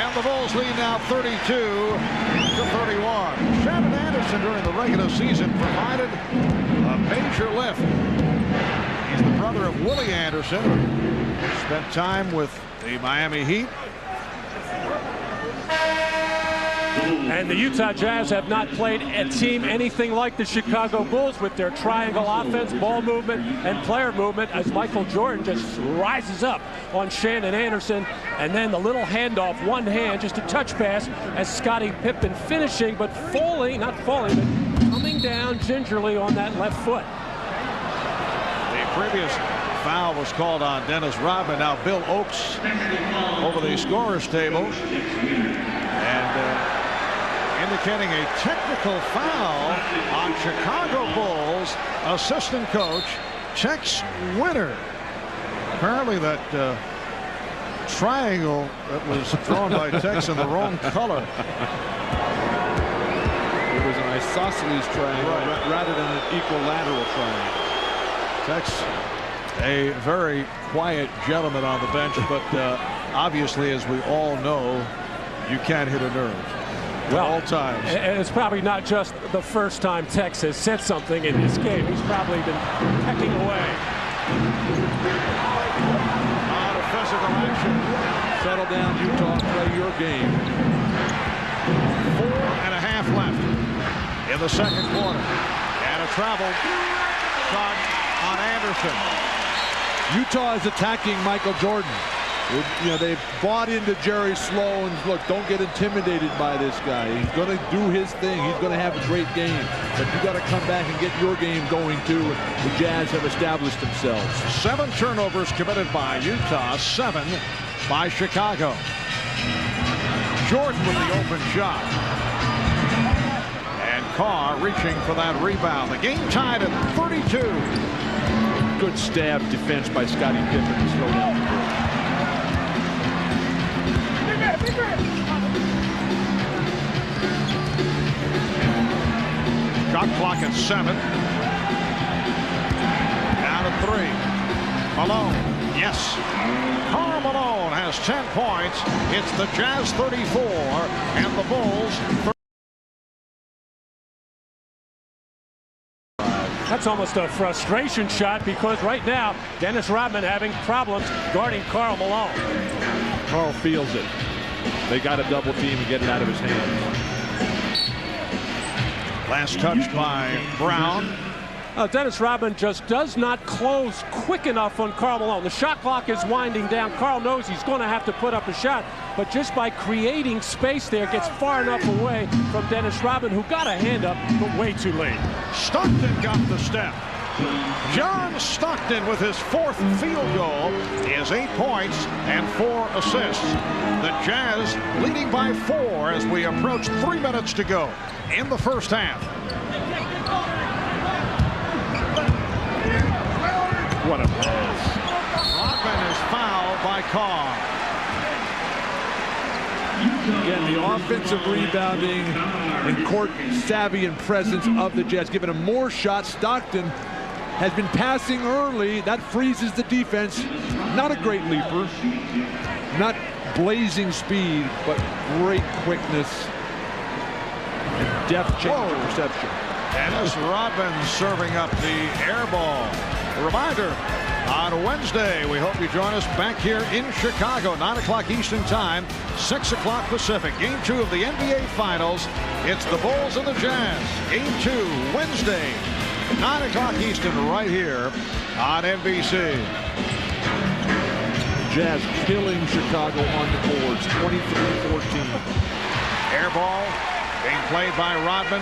And the Bulls lead now 32 to 31. Shannon Anderson during the regular season provided a major lift. He's the brother of Willie Anderson. Spent time with the Miami Heat.
And the Utah Jazz have not played a team anything like the Chicago Bulls with their triangle offense, ball movement, and player movement as Michael Jordan just rises up on Shannon Anderson. And then the little handoff, one hand, just a touch pass as Scottie Pippen finishing, but falling, not falling, but coming down gingerly on that left foot.
The previous foul was called on Dennis Rodman. Now Bill Oakes over the scorer's table and indicating a technical foul on Chicago Bulls assistant coach Tex Winter. Apparently that triangle that was drawn by Tex in the wrong color.
It was an isosceles triangle rather than an equilateral triangle.
Tex, a very quiet gentleman on the bench, but obviously, as we all know, you can't hit a nerve at all times.
And it's probably not just the first time Tex has said something in this game. He's probably been pecking away.
On a physical action.
Settle down, Utah. Play your game.
4.5 left in the second quarter. And a travel shot on Anderson.
Utah is attacking Michael Jordan. You know, they've bought into Jerry Sloan's look. Don't get intimidated by this guy. He's going to do his thing. He's going to have a great game. But you got to come back and get your game going too. The Jazz have established themselves.
7 turnovers committed by Utah, 7 by Chicago. Jordan with the open shot. And Carr reaching for that rebound. The game tied at 32.
Good stab defense by Scottie Pippen to slow down the ball.
Shot clock at 7. Down to 3. Malone. Yes. Karl Malone has 10 points. It's the Jazz 34 and the Bulls 30.
That's almost a frustration shot because right now Dennis Rodman having problems guarding Karl Malone.
Karl feels it. They got a double team and get it out of his hands.
Last touch by Brown.
Dennis Rodman just does not close quick enough on Karl Malone. The shot clock is winding down. Karl knows he's going to have to put up a shot, but just by creating space there, gets far enough away from Dennis Rodman, who got a hand up, but way too late.
Stockton got the step. John Stockton with his 4th field goal. He has 8 points and 4 assists. The Jazz leading by 4 as we approach 3 minutes to go in the first half.
What a pass.
Rodman is fouled by Carr.
Again, the offensive rebounding and court savvy and presence of the Jazz, giving them more shots. Stockton has been passing early. That freezes the defense. Not a great leaper. Not blazing speed, but great quickness and depth change of perception.
Dennis Rodman serving up the air ball. A reminder, on Wednesday, we hope you join us back here in Chicago, 9 o'clock Eastern Time, 6 o'clock Pacific. Game 2 of the NBA Finals. It's the Bulls and the Jazz. Game 2, Wednesday, 9 o'clock Eastern, right here on NBC.
Jazz killing Chicago on the boards, 23-14.
Air ball being played by Rodman.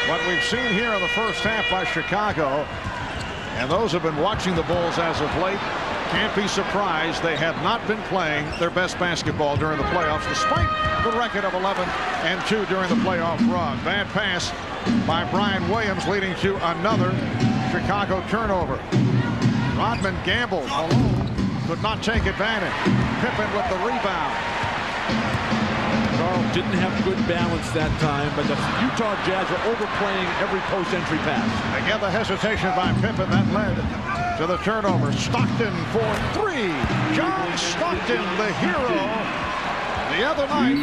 What we've seen here in the first half by Chicago, and those who have been watching the Bulls as of late can't be surprised they have not been playing their best basketball during the playoffs, despite the record of 11-2 during the playoff run. Bad pass by Brian Williams, leading to another Chicago turnover. Rodman gambled. Malone could not take advantage. Pippen with the rebound.
Carl didn't have good balance that time, but the Utah Jazz are overplaying every post-entry pass.
Again, the hesitation by Pippen that led to the turnover. Stockton for 3. John Stockton, the hero, the other night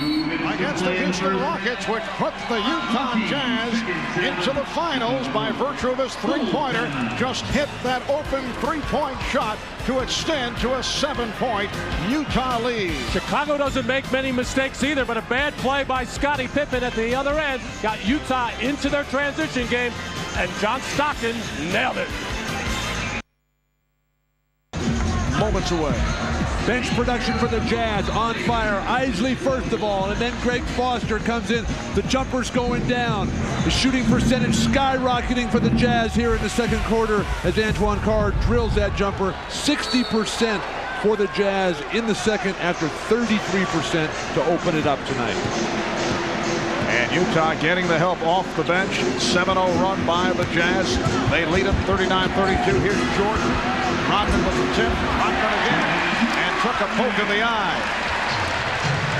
against the Houston Rockets, which put the Utah Jazz into the finals by virtue of his three-pointer. Just hit that open three-point shot to extend to a 7-point Utah lead.
Chicago doesn't make many mistakes either, but a bad play by Scottie Pippen at the other end got Utah into their transition game, and John Stockton nailed it.
Moments away.
Bench production for the Jazz on fire. Isley first of all, and then Greg Foster comes in. The jumper's going down. The shooting percentage skyrocketing for the Jazz here in the second quarter as Antoine Carr drills that jumper. 60% for the Jazz in the second after 33% to open it up tonight.
And Utah getting the help off the bench. 7-0 run by the Jazz. They lead it 39-32. Here's Jordan. Rodman with the tip. Rodman again. And took a poke in the eye.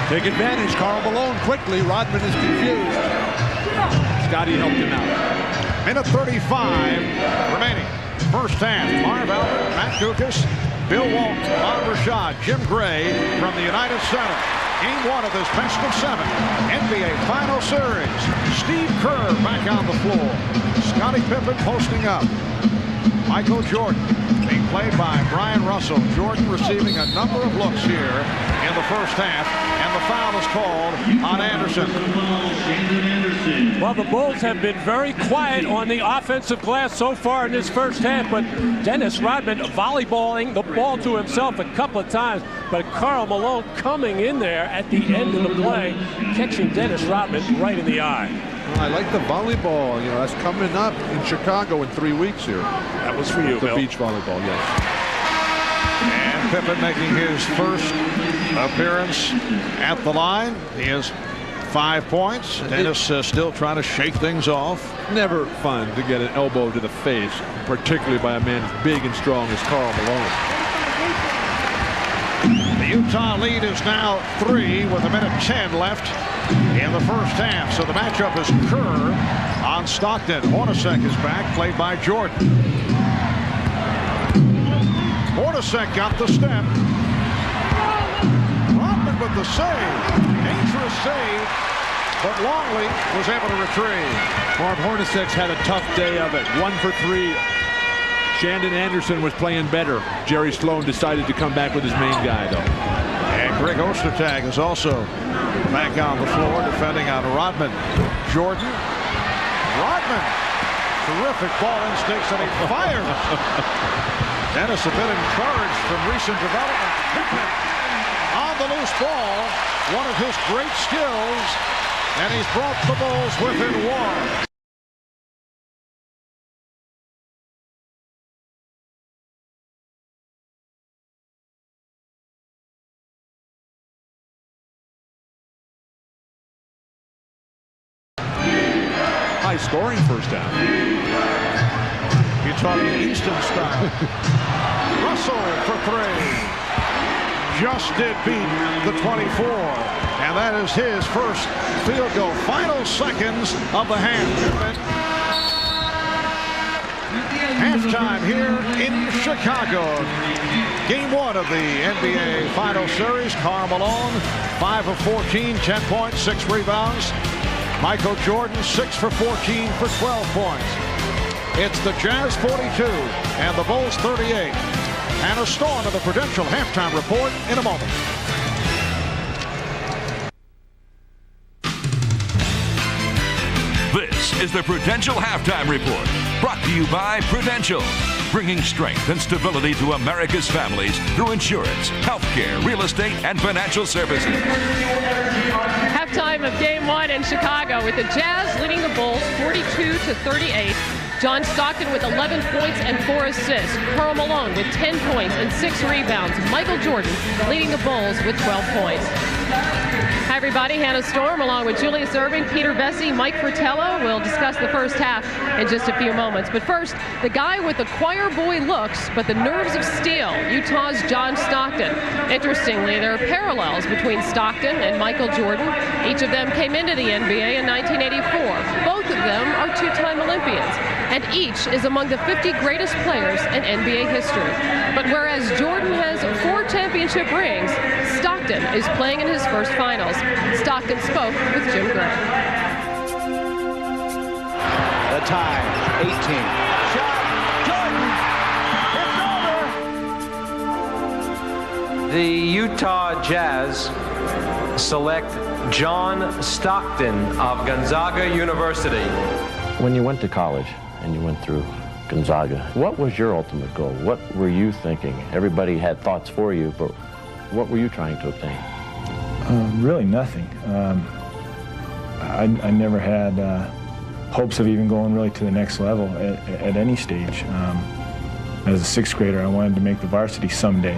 Take advantage. Karl Malone quickly. Rodman is confused. Scotty helped him out.
Minute 35 remaining. First half. Marv Albert, Matt Dukas, Bill Walton, Bob Rashad, Jim Gray from the United Center. Game one of this best of 7 NBA Final Series. Steve Kerr back on the floor. Scottie Pippen posting up. Michael Jordan being played by Brian Russell. Jordan receiving a number of looks here in the first half, and the foul is called on Anderson.
Well, the Bulls have been very quiet on the offensive glass so far in this first half, but Dennis Rodman volleyballing the ball to himself a couple of times, but Karl Malone coming in there at the end of the play, catching Dennis Rodman right in the eye.
Well, I like the volleyball. You know, that's coming up in Chicago in 3 weeks here.
That was for you,
the
Bill.
Beach volleyball, yes.
And Pippen making his first appearance at the line. He has 5 points. Dennis still trying to shake things off.
Never fun to get an elbow to the face, particularly by a man as big and strong as Karl Malone.
The Utah lead is now 3 with 1:10 left in the first half. So the matchup is Kerr on Stockton. Hornacek is back, played by Jordan. Hornacek got the step. Rodman with the save. Dangerous save, but Longley was able to retrieve.
Marv Hornacek's had a tough day of it. 1 for 3. Shandon Anderson was playing better. Jerry Sloan decided to come back with his main guy, though.
And Greg Ostertag is also back on the floor defending on Rodman. Jordan. Rodman. Terrific ball instincts, and he fires. Dennis a bit encouraged from recent development. On the loose ball, one of his great skills, and he's brought the Bulls within 1.
High scoring first half.
You're talking Easton style. Russell for 3. Just did beat the 24. And that is his first field goal. Final seconds of the half. Halftime here in Chicago. Game 1 of the NBA Final Series. Karl Malone, 5 of 14, 10 points, 6 rebounds. Michael Jordan, 6 for 14 for 12 points. It's the Jazz 42 and the Bulls 38. And a storm of the Prudential halftime report in a moment.
This is the Prudential Halftime Report, brought to you by Prudential, bringing strength and stability to America's families through insurance, healthcare, real estate, and financial services.
Halftime of Game 1 in Chicago with the Jazz leading the Bulls 42-38. John Stockton with 11 points and 4 assists. Karl Malone with 10 points and 6 rebounds. Michael Jordan leading the Bulls with 12 points. Hi, everybody. Hannah Storm along with Julius Erving, Peter Bessie, Mike Fratello. We'll discuss the first half in just a few moments. But first, the guy with the choir boy looks, but the nerves of steel, Utah's John Stockton. Interestingly, there are parallels between Stockton and Michael Jordan. Each of them came into the NBA in 1984. Both of them are two-time Olympians, and each is among the 50 greatest players in NBA history. But whereas Jordan has 4 championship rings, Stockton is playing in his first finals. Stockton spoke with Jim Gray.
The tie, 18. Shot, Jordan, it's over. The Utah Jazz select John Stockton of Gonzaga University.
When you went to college and you went through Gonzaga, what was your ultimate goal? What were you thinking? Everybody had thoughts for you, but What were you trying to obtain?
Really nothing. I never had hopes of even going really to the next level at any stage. As a sixth grader, I wanted to make the varsity someday.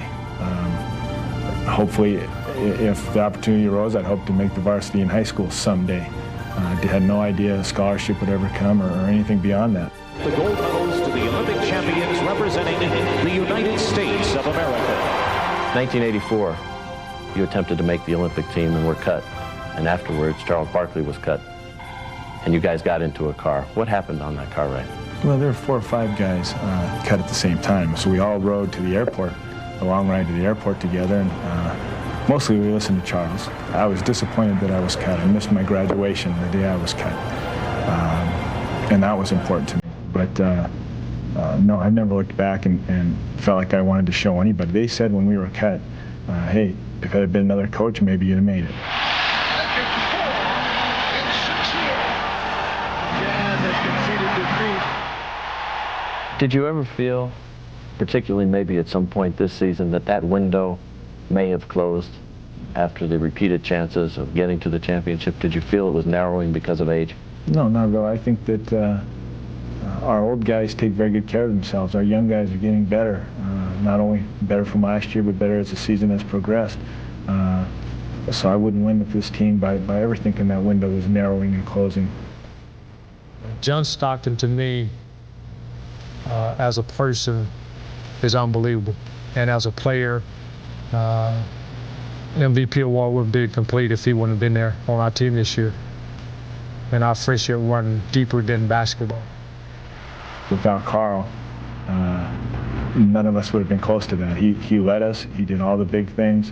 Hopefully, if the opportunity arose, I'd hope to make the varsity in high school someday. I had no idea a scholarship would ever come or anything beyond that.
The gold medals to the Olympic champions representing the United States of America.
1984, you attempted to make the Olympic team and were cut. And afterwards, Charles Barkley was cut. And you guys got into a car. What happened on that car ride?
Well, there were 4 or 5 guys cut at the same time. So we all rode to the airport, a long ride to the airport together. And mostly we listened to Charles. I was disappointed that I was cut. I missed my graduation the day I was cut. And that was important to me. But no, I never looked back and felt like I wanted to show anybody. They said when we were cut, hey, if I had been another coach, maybe you'd have made it.
Did you ever feel, particularly maybe at some point this season, that that window may have closed after the repeated chances of getting to the championship? Did you feel it was narrowing because of age?
No, not at all. I think that our old guys take very good care of themselves. Our young guys are getting better. Not only better from last year, but better as the season has progressed. So I wouldn't limit this team by ever thinking that window was narrowing and closing.
John Stockton, to me, as a person, is unbelievable. And as a player, MVP award wouldn't be complete if he wouldn't have been there on our team this year. And our friendship run deeper than basketball.
Without Carl, none of us would have been close to that. He led us. He did all the big things.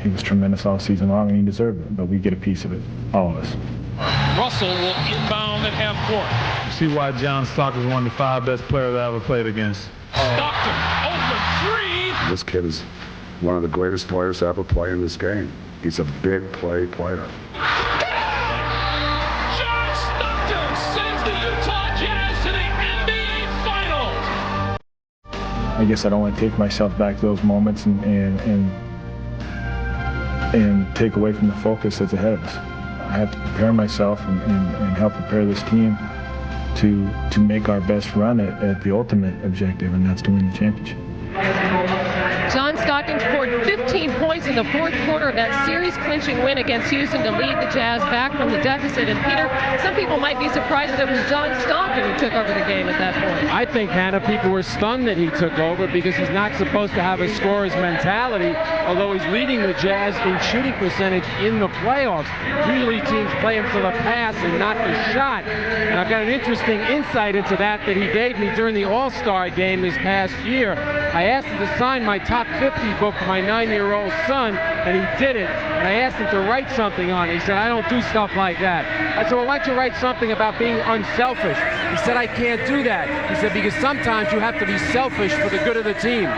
He was tremendous all season long, and he deserved it. But we get a piece of it, all of us.
Russell will inbound at half court.
You see why John Stockton is one of the 5 best players I ever played against.
Stockton, open 3.
This kid is one of the greatest players to ever play in this game. He's a big player.
John Stockton sends the Utah Jazz to the NBA Finals.
I guess I don't want to take myself back to those moments and take away from the focus that's ahead of us. I have to prepare myself and help prepare this team to make our best run at the ultimate objective, and that's to win the championship.
John Stockton scored 15 points in the fourth quarter of that series-clinching win against Houston to lead the Jazz back from the deficit. And Peter, some people might be surprised that it was John Stockton who took over the game at that point.
I think, Hannah, people were stunned that he took over because he's not supposed to have a scorer's mentality, although he's leading the Jazz in shooting percentage in the playoffs. Usually teams play him for the pass and not the shot. And I've got an interesting insight into that he gave me during the All-Star game this past year. I asked him to sign my top 50 book for my 9-year-old son, and he did it. And I asked him to write something on it. He said, I don't do stuff like that. I said, well, why don't you write something about being unselfish? He said, I can't do that. He said, because sometimes you have to be selfish for the good of the team.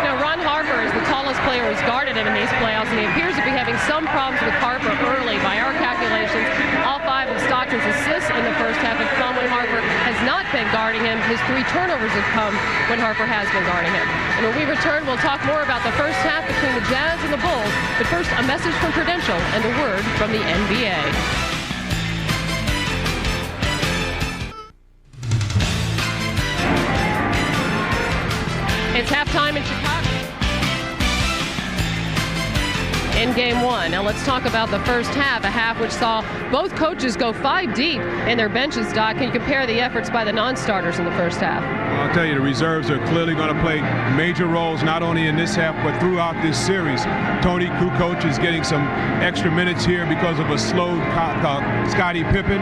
Now, Ron Harper is the tallest player who's guarded him in these playoffs, and he appears to be having some problems with Harper early. By our calculations, all 5 of Stockton's assists in the first half have come when Harper has not been guarding him. His 3 turnovers have come when Harper has been guarding him. And when we return, we'll talk more about the first half between the Jazz and the Bulls. But first, a message from Prudential and a word from the NBA. It's halftime in Chicago in Game 1. Now let's talk about the first half, a half which saw both coaches go 5 deep in their benches. Doc, can you compare the efforts by the non-starters in the first half?
Well, I'll tell you, the reserves are clearly going to play major roles, not only in this half, but throughout this series. Tony Kukoc is getting some extra minutes here because of a slowed Scottie Pippen.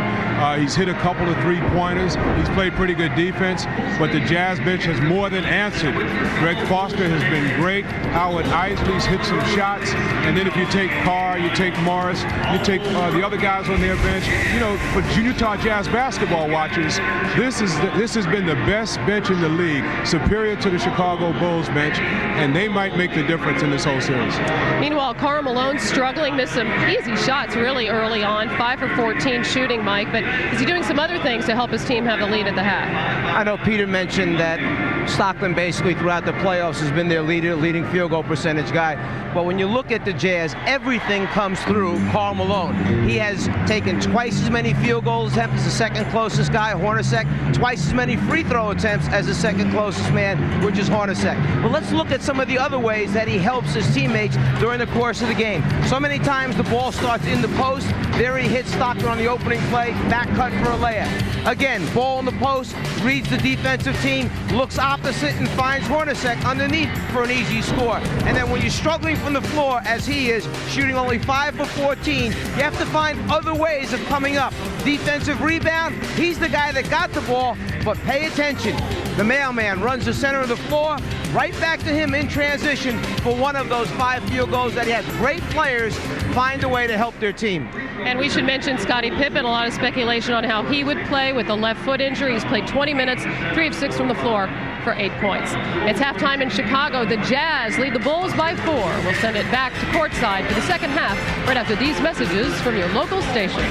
He's hit a couple of 3-pointers. He's played pretty good defense, but the Jazz bench has more than answered. Greg Foster has been great. Howard Isley's hit some shots. And then if you take Carr, you take Morris, you take the other guys on their bench, you know, for Utah Jazz basketball watchers, this has been the best bench in the league, superior to the Chicago Bulls bench, and they might make the difference in this whole series.
Meanwhile, Karl Malone struggling, missed some easy shots really early on, 5 for 14 shooting, Mike, but is he doing some other things to help his team have the lead at the half?
I know Peter mentioned that Stockton basically throughout the playoffs has been their leading field goal percentage guy. But when you look at the Jazz, everything comes through Karl Malone. He has taken twice as many field goal attempts as the second closest guy, Hornacek, twice as many free throw attempts as the second closest man, which is Hornacek. But let's look at some of the other ways that he helps his teammates during the course of the game. So many times the ball starts in the post, there he hits Stockton on the opening play, back cut for a layup. Again, ball in the post, reads the defensive team, looks opposite and finds Hornacek underneath for an easy score. And then when you're struggling from the floor, as he is, shooting only 5 for 14, you have to find other ways of coming up. Defensive rebound, he's the guy that got the ball, but pay attention. The mailman runs the center of the floor, right back to him in transition for one of those 5 field goals that he has. Great players find a way to help their team.
And we should mention Scottie Pippen, a lot of speculation on how he would play with a left foot injury. He's played 20 minutes, 3 of 6 from the floor for 8 points. It's halftime in Chicago. The Jazz lead the Bulls by 4. We'll send it back to courtside for the second half right after these messages from your local station.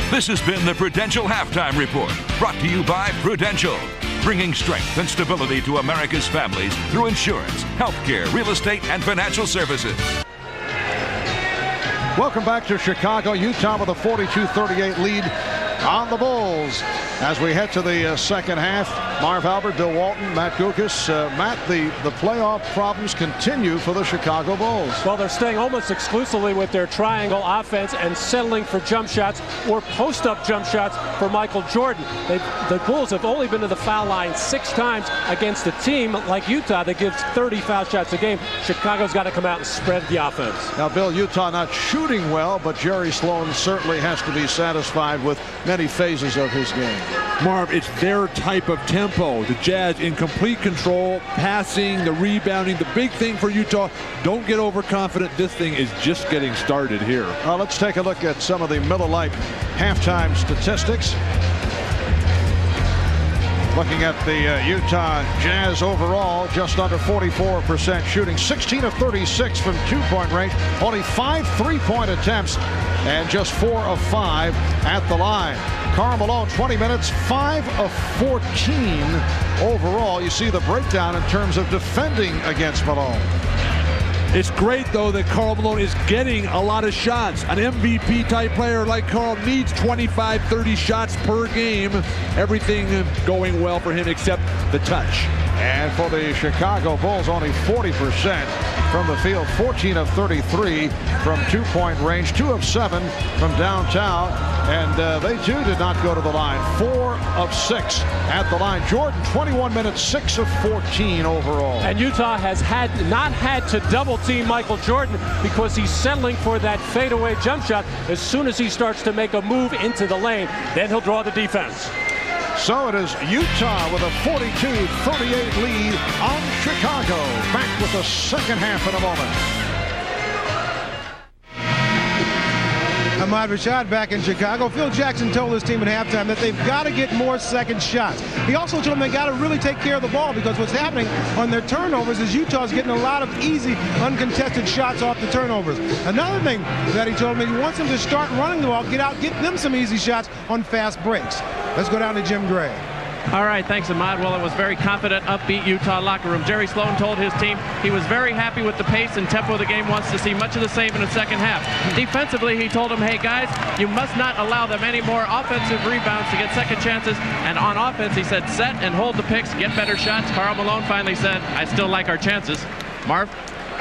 This has been the Prudential Halftime Report, brought to you by Prudential, bringing strength and stability to America's families through insurance, healthcare, real estate, and financial services.
Welcome back to Chicago. Utah with a 42-38 lead on the Bulls. As we head to the second half, Marv Albert, Bill Walton, Matt Gukas. Matt, the playoff problems continue for the Chicago Bulls.
Well, they're staying almost exclusively with their triangle offense and settling for jump shots or post-up jump shots for Michael Jordan. The Bulls have only been to the foul line 6 times against a team like Utah that gives 30 foul shots a game. Chicago's got to come out and spread the offense.
Now, Bill, Utah not shooting well, but Jerry Sloan certainly has to be satisfied with many phases of his game.
Marv, it's their type of tempo. The Jazz in complete control, passing, the rebounding. The big thing for Utah, don't get overconfident. This thing is just getting started here.
Let's take a look at some of the Miller Lite halftime statistics. Looking at the Utah Jazz overall, just under 44% shooting, 16 of 36 from two-point range, only 5 3-point attempts, and just 4 of 5 at the line. Karl Malone, 20 minutes, 5 of 14 overall. You see the breakdown in terms of defending against Malone.
It's great, though, that Karl Malone is getting a lot of shots. An MVP-type player like Karl needs 25, 30 shots per game. Everything going well for him except the touch.
And for the Chicago Bulls, only 40% from the field, 14 of 33 from two-point range, 2 of 7 from downtown, and they too did not go to the line. 4 of 6 at the line. Jordan, 21 minutes, 6 of 14 overall.
And Utah has not had to double-team Michael Jordan because he's settling for that fadeaway jump shot. As soon as he starts to make a move into the lane, then he'll draw the defense.
So it is Utah with a 42-38 lead on Chicago. Back with the second half in a moment.
Ahmad Rashad back in Chicago. Phil Jackson told his team at halftime that they've got to get more second shots. He also told them they got to really take care of the ball because what's happening on their turnovers is Utah's getting a lot of easy, uncontested shots off the turnovers. Another thing that he told me, he wants them to start running the ball, get them some easy shots on fast breaks. Let's go down to Jim Gray.
All right, thanks, Ahmad. Well, it was very confident, upbeat Utah locker room. Jerry Sloan told his team he was very happy with the pace and tempo of the game, wants to see much of the same in the second half. Defensively, he told them, hey, guys, you must not allow them any more offensive rebounds to get second chances. And on offense, he said, set and hold the picks, get better shots. Karl Malone finally said, I still like our chances. Marv?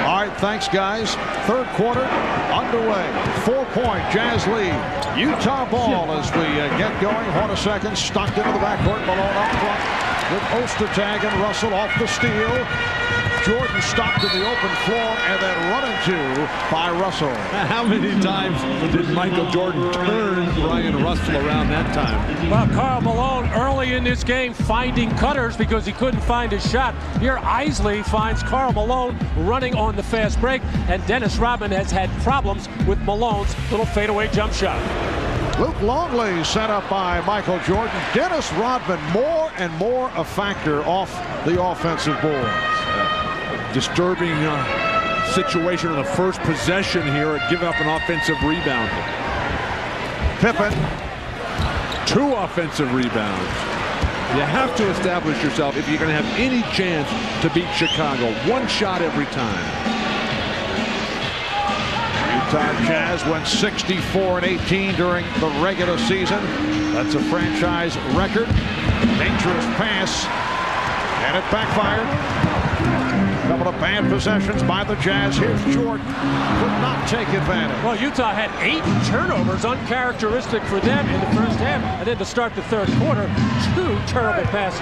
All right, thanks, guys. Third quarter underway. 4-point Jazz lead. Utah ball as we get going. Hornacek, Stockton to the backcourt. Malone up front with Ostertag and Russell off the steal. Jordan stopped in the open floor and then run into by Russell.
How many times did Michael Jordan turn Brian Russell around that time?
Well, Karl Malone early in this game finding cutters because he couldn't find his shot. Here Isley finds Karl Malone running on the fast break, and Dennis Rodman has had problems with Malone's little fadeaway jump shot.
Luke Longley set up by Michael Jordan. Dennis Rodman more and more a factor off the offensive boards.
Disturbing situation on the first possession here, giving up an offensive rebound.
Pippen.
2 offensive rebounds. You have to establish yourself if you're going to have any chance to beat Chicago. One shot every time.
Utah Jazz went 64-18 during the regular season. That's a franchise record. Dangerous pass, and it backfired. A couple of bad possessions by the Jazz. Here's Jordan. Could not take advantage.
Well, Utah had 8 turnovers, uncharacteristic for them in the first half. And then to start the third quarter, 2 terrible passes.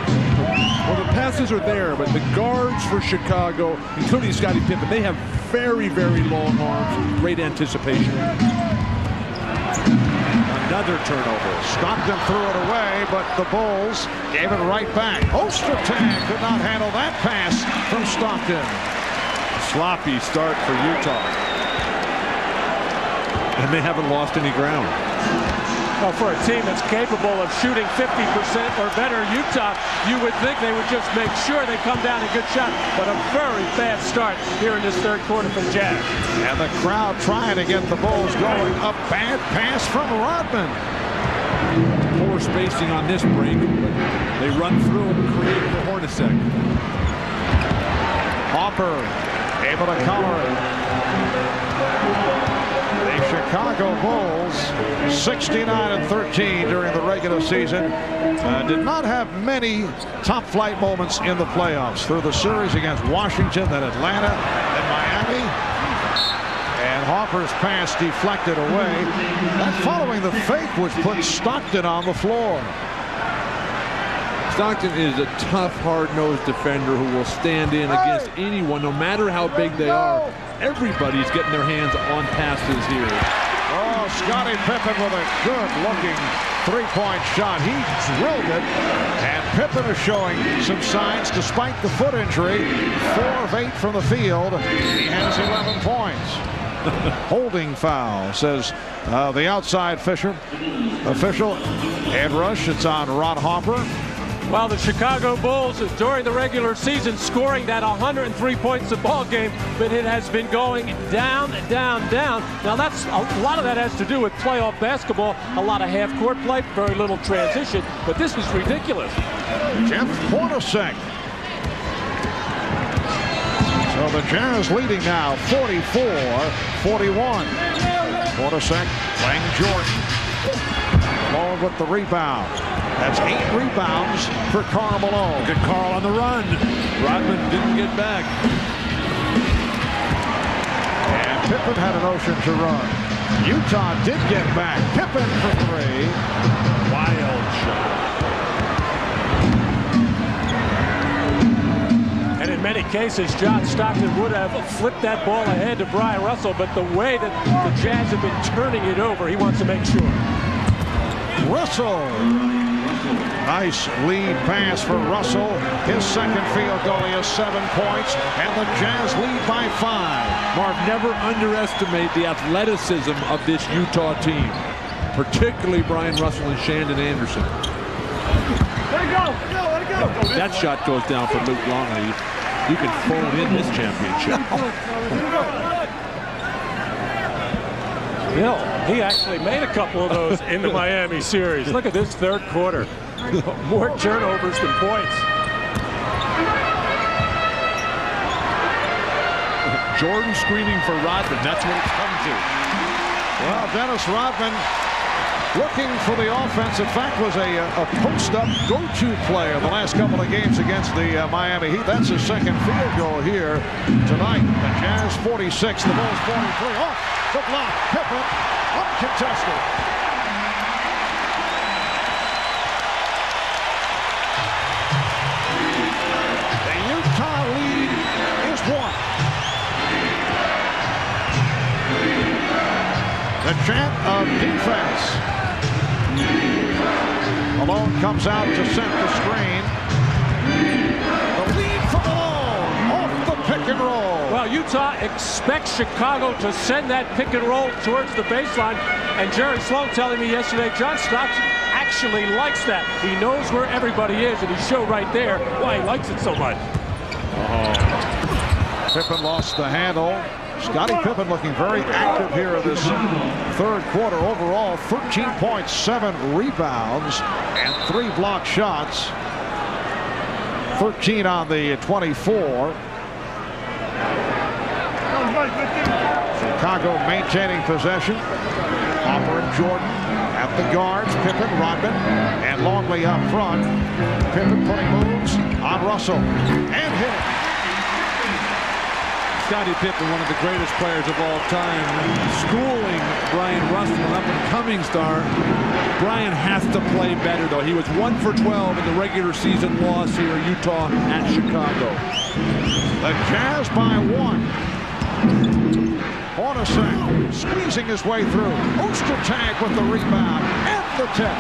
Well, the passes are there, but the guards for Chicago, including Scottie Pippen, they have very, very long arms, great anticipation.
Another turnover. Stockton threw it away, but the Bulls gave it right back. Ostertag could not handle that pass from Stockton.
Sloppy start for Utah. And they haven't lost any ground.
Well, for a team that's capable of shooting 50% or better, Utah, you would think they would just make sure they come down a good shot. But a very bad start here in this third quarter from Jazz.
And the crowd trying to get the Bulls going. A bad pass from Rodman.
Poor spacing on this break, but they run through and create for Hornacek.
Hopper able to color it. The Chicago Bulls, 69-13 during the regular season, did not have many top-flight moments in the playoffs. Through the series against Washington, then Atlanta, then Miami. And Hopper's pass deflected away. That following the fake, which put Stockton on the floor.
Stockton is a tough, hard-nosed defender who will stand in against anyone, no matter how big they are. Everybody's getting their hands on passes here.
Oh, Scottie Pippen with a good-looking three-point shot. He drilled it, and Pippen is showing some signs despite the foot injury. 4 of 8 from the field. He has 11 points. Holding foul, says the outside official. Head rush, it's on Ron Hopper.
Well, the Chicago Bulls, during the regular season, scoring that 103 points a ball game, but it has been going down, down, down. Now, that's a lot of that has to do with playoff basketball. A lot of half-court play, very little transition, but this is ridiculous.
Jeff Hornacek. So the Jazz leading now 44-41. Hornacek playing Jordan. Along with the rebound. That's 8 rebounds for Karl Malone.
Good Karl on the run. Rodman didn't get back.
And Pippen had a notion to run. Utah did get back. Pippen for 3.
Wild shot.
And in many cases, John Stockton would have flipped that ball ahead to Brian Russell, but the way that the Jazz have been turning it over, he wants to make sure.
Russell. Nice lead pass for Russell. His second field goal, he has 7 points, and the Jazz lead by 5.
Marv, never underestimate the athleticism of this Utah team, particularly Brian Russell and Shandon Anderson.
Let it go! Let it go!
If that shot goes down for Luke Longley, you can phone in this championship.
Bill, he actually made a couple of those in the Miami series. Look at this third quarter. More turnovers than points.
Jordan screening for Rodman. That's what it's come to.
Well, Dennis Rodman looking for the offense. In fact, was a post-up go-to player the last couple of games against the Miami Heat. That's his second field goal here tonight. The Jazz 46, the Bulls 43. Off the block. Pippen uncontested. The Utah lead is 1. The chant of defense. Malone comes out to set the screen. The lead for Malone off the pick and roll.
Well, Utah expects Chicago to send that pick and roll towards the baseline. And Jerry Sloan telling me yesterday, John Stockton actually likes that. He knows where everybody is, and he showed right there why he likes it so much.
Pippen lost the handle. Scottie Pippen looking very active here in this third quarter. Overall, 13 points, 7 rebounds, and 3 block shots. 13 on the 24. Chicago maintaining possession. Hopper and Jordan at the guards. Pippen, Rodman, and Longley up front. Pippen putting moves on Russell and hit it.
Scottie Pippen, one of the greatest players of all time, schooling Brian Russell, an up-and-coming star. Brian has to play better, though. He was 1 for 12 in the regular season loss here in Utah at Chicago.
The Jazz by 1. Hornacek squeezing his way through. Ostertag with the rebound and the tip.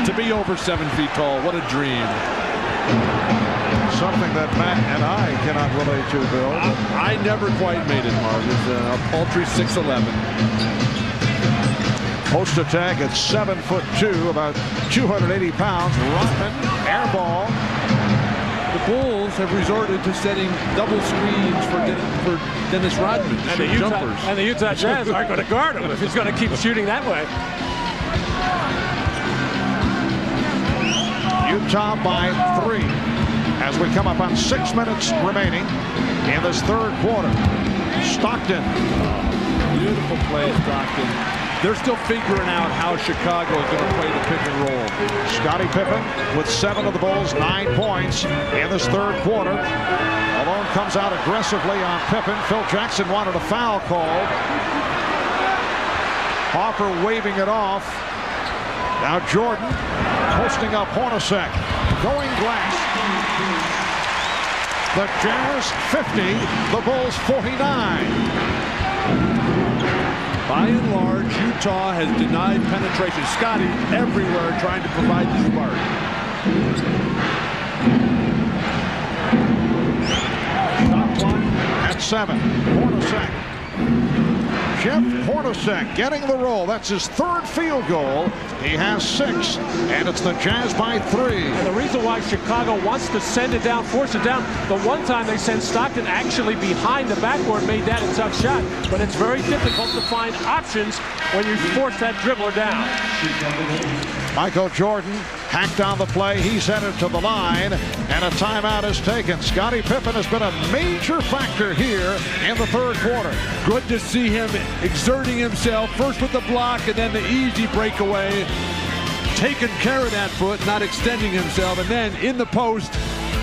To be over 7 feet tall, what a dream.
Something that Matt and I cannot relate to, Bill.
I never quite made it, Marv. It's a paltry 6'11".
Ostertag at 7'2", about 280 pounds. Rodman, air ball.
The Bulls have resorted to setting double screens for Dennis Rodman to shoot jumpers.
And the Utah Jazz aren't going to guard him if he's going to keep shooting that way.
Utah by 3 as we come up on 6 minutes remaining in this third quarter. Stockton.
Beautiful play, Stockton. They're still figuring out how Chicago is going to play the pick and roll.
Scottie Pippen with 7 of the Bulls, 9 points in this third quarter. Malone comes out aggressively on Pippen. Phil Jackson wanted a foul called. Hopper waving it off. Now Jordan posting up Hornacek. Going glass. The Jazz 50, the Bulls 49.
By and large, Utah has denied penetration. Scottie everywhere trying to provide the spark.
Shot clock at 7. Hornacek. Jeff Hornacek getting the roll. That's his third field goal. He has 6, and it's the Jazz by 3.
And the reason why Chicago wants to send it down, force it down, the one time they sent Stockton actually behind the backboard made that a tough shot. But it's very difficult to find options when you force that dribbler down.
Michael Jordan hacked on the play. He's headed to the line, and a timeout is taken. Scottie Pippen has been a major factor here in the third quarter.
Good to see him exerting himself, first with the block and then the easy breakaway. Taking care of that foot, not extending himself, and then in the post,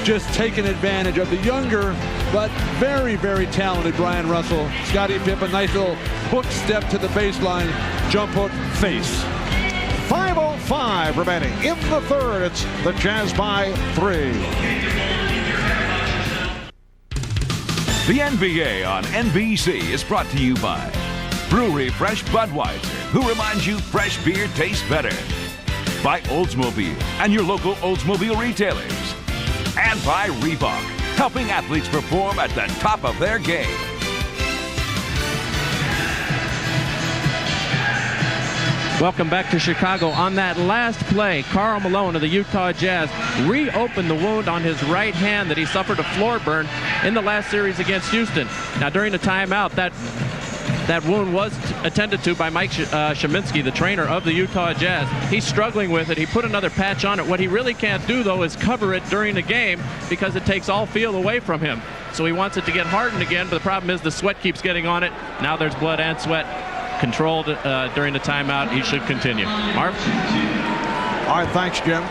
just taking advantage of the younger but very, very talented Brian Russell. Scottie Pippen, nice little hook step to the baseline, jump hook, face.
5:05 remaining in the third. It's the Jazz by 3.
The NBA on NBC is brought to you by Brewery Fresh Budweiser, who reminds you fresh beer tastes better. By Oldsmobile and your local Oldsmobile retailers. And by Reebok, helping athletes perform at the top of their game.
Welcome back to Chicago. On that last play, Karl Malone of the Utah Jazz reopened the wound on his right hand that he suffered a floor burn in the last series against Houston. Now, during the timeout, that wound was attended to by Mike Sheminsky, the trainer of the Utah Jazz. He's struggling with it. He put another patch on it. What he really can't do, though, is cover it during the game because it takes all feel away from him. So he wants it to get hardened again, but the problem is the sweat keeps getting on it. Now there's blood and sweat. Controlled during the timeout. He should continue. Marv?
All right, thanks, Jim.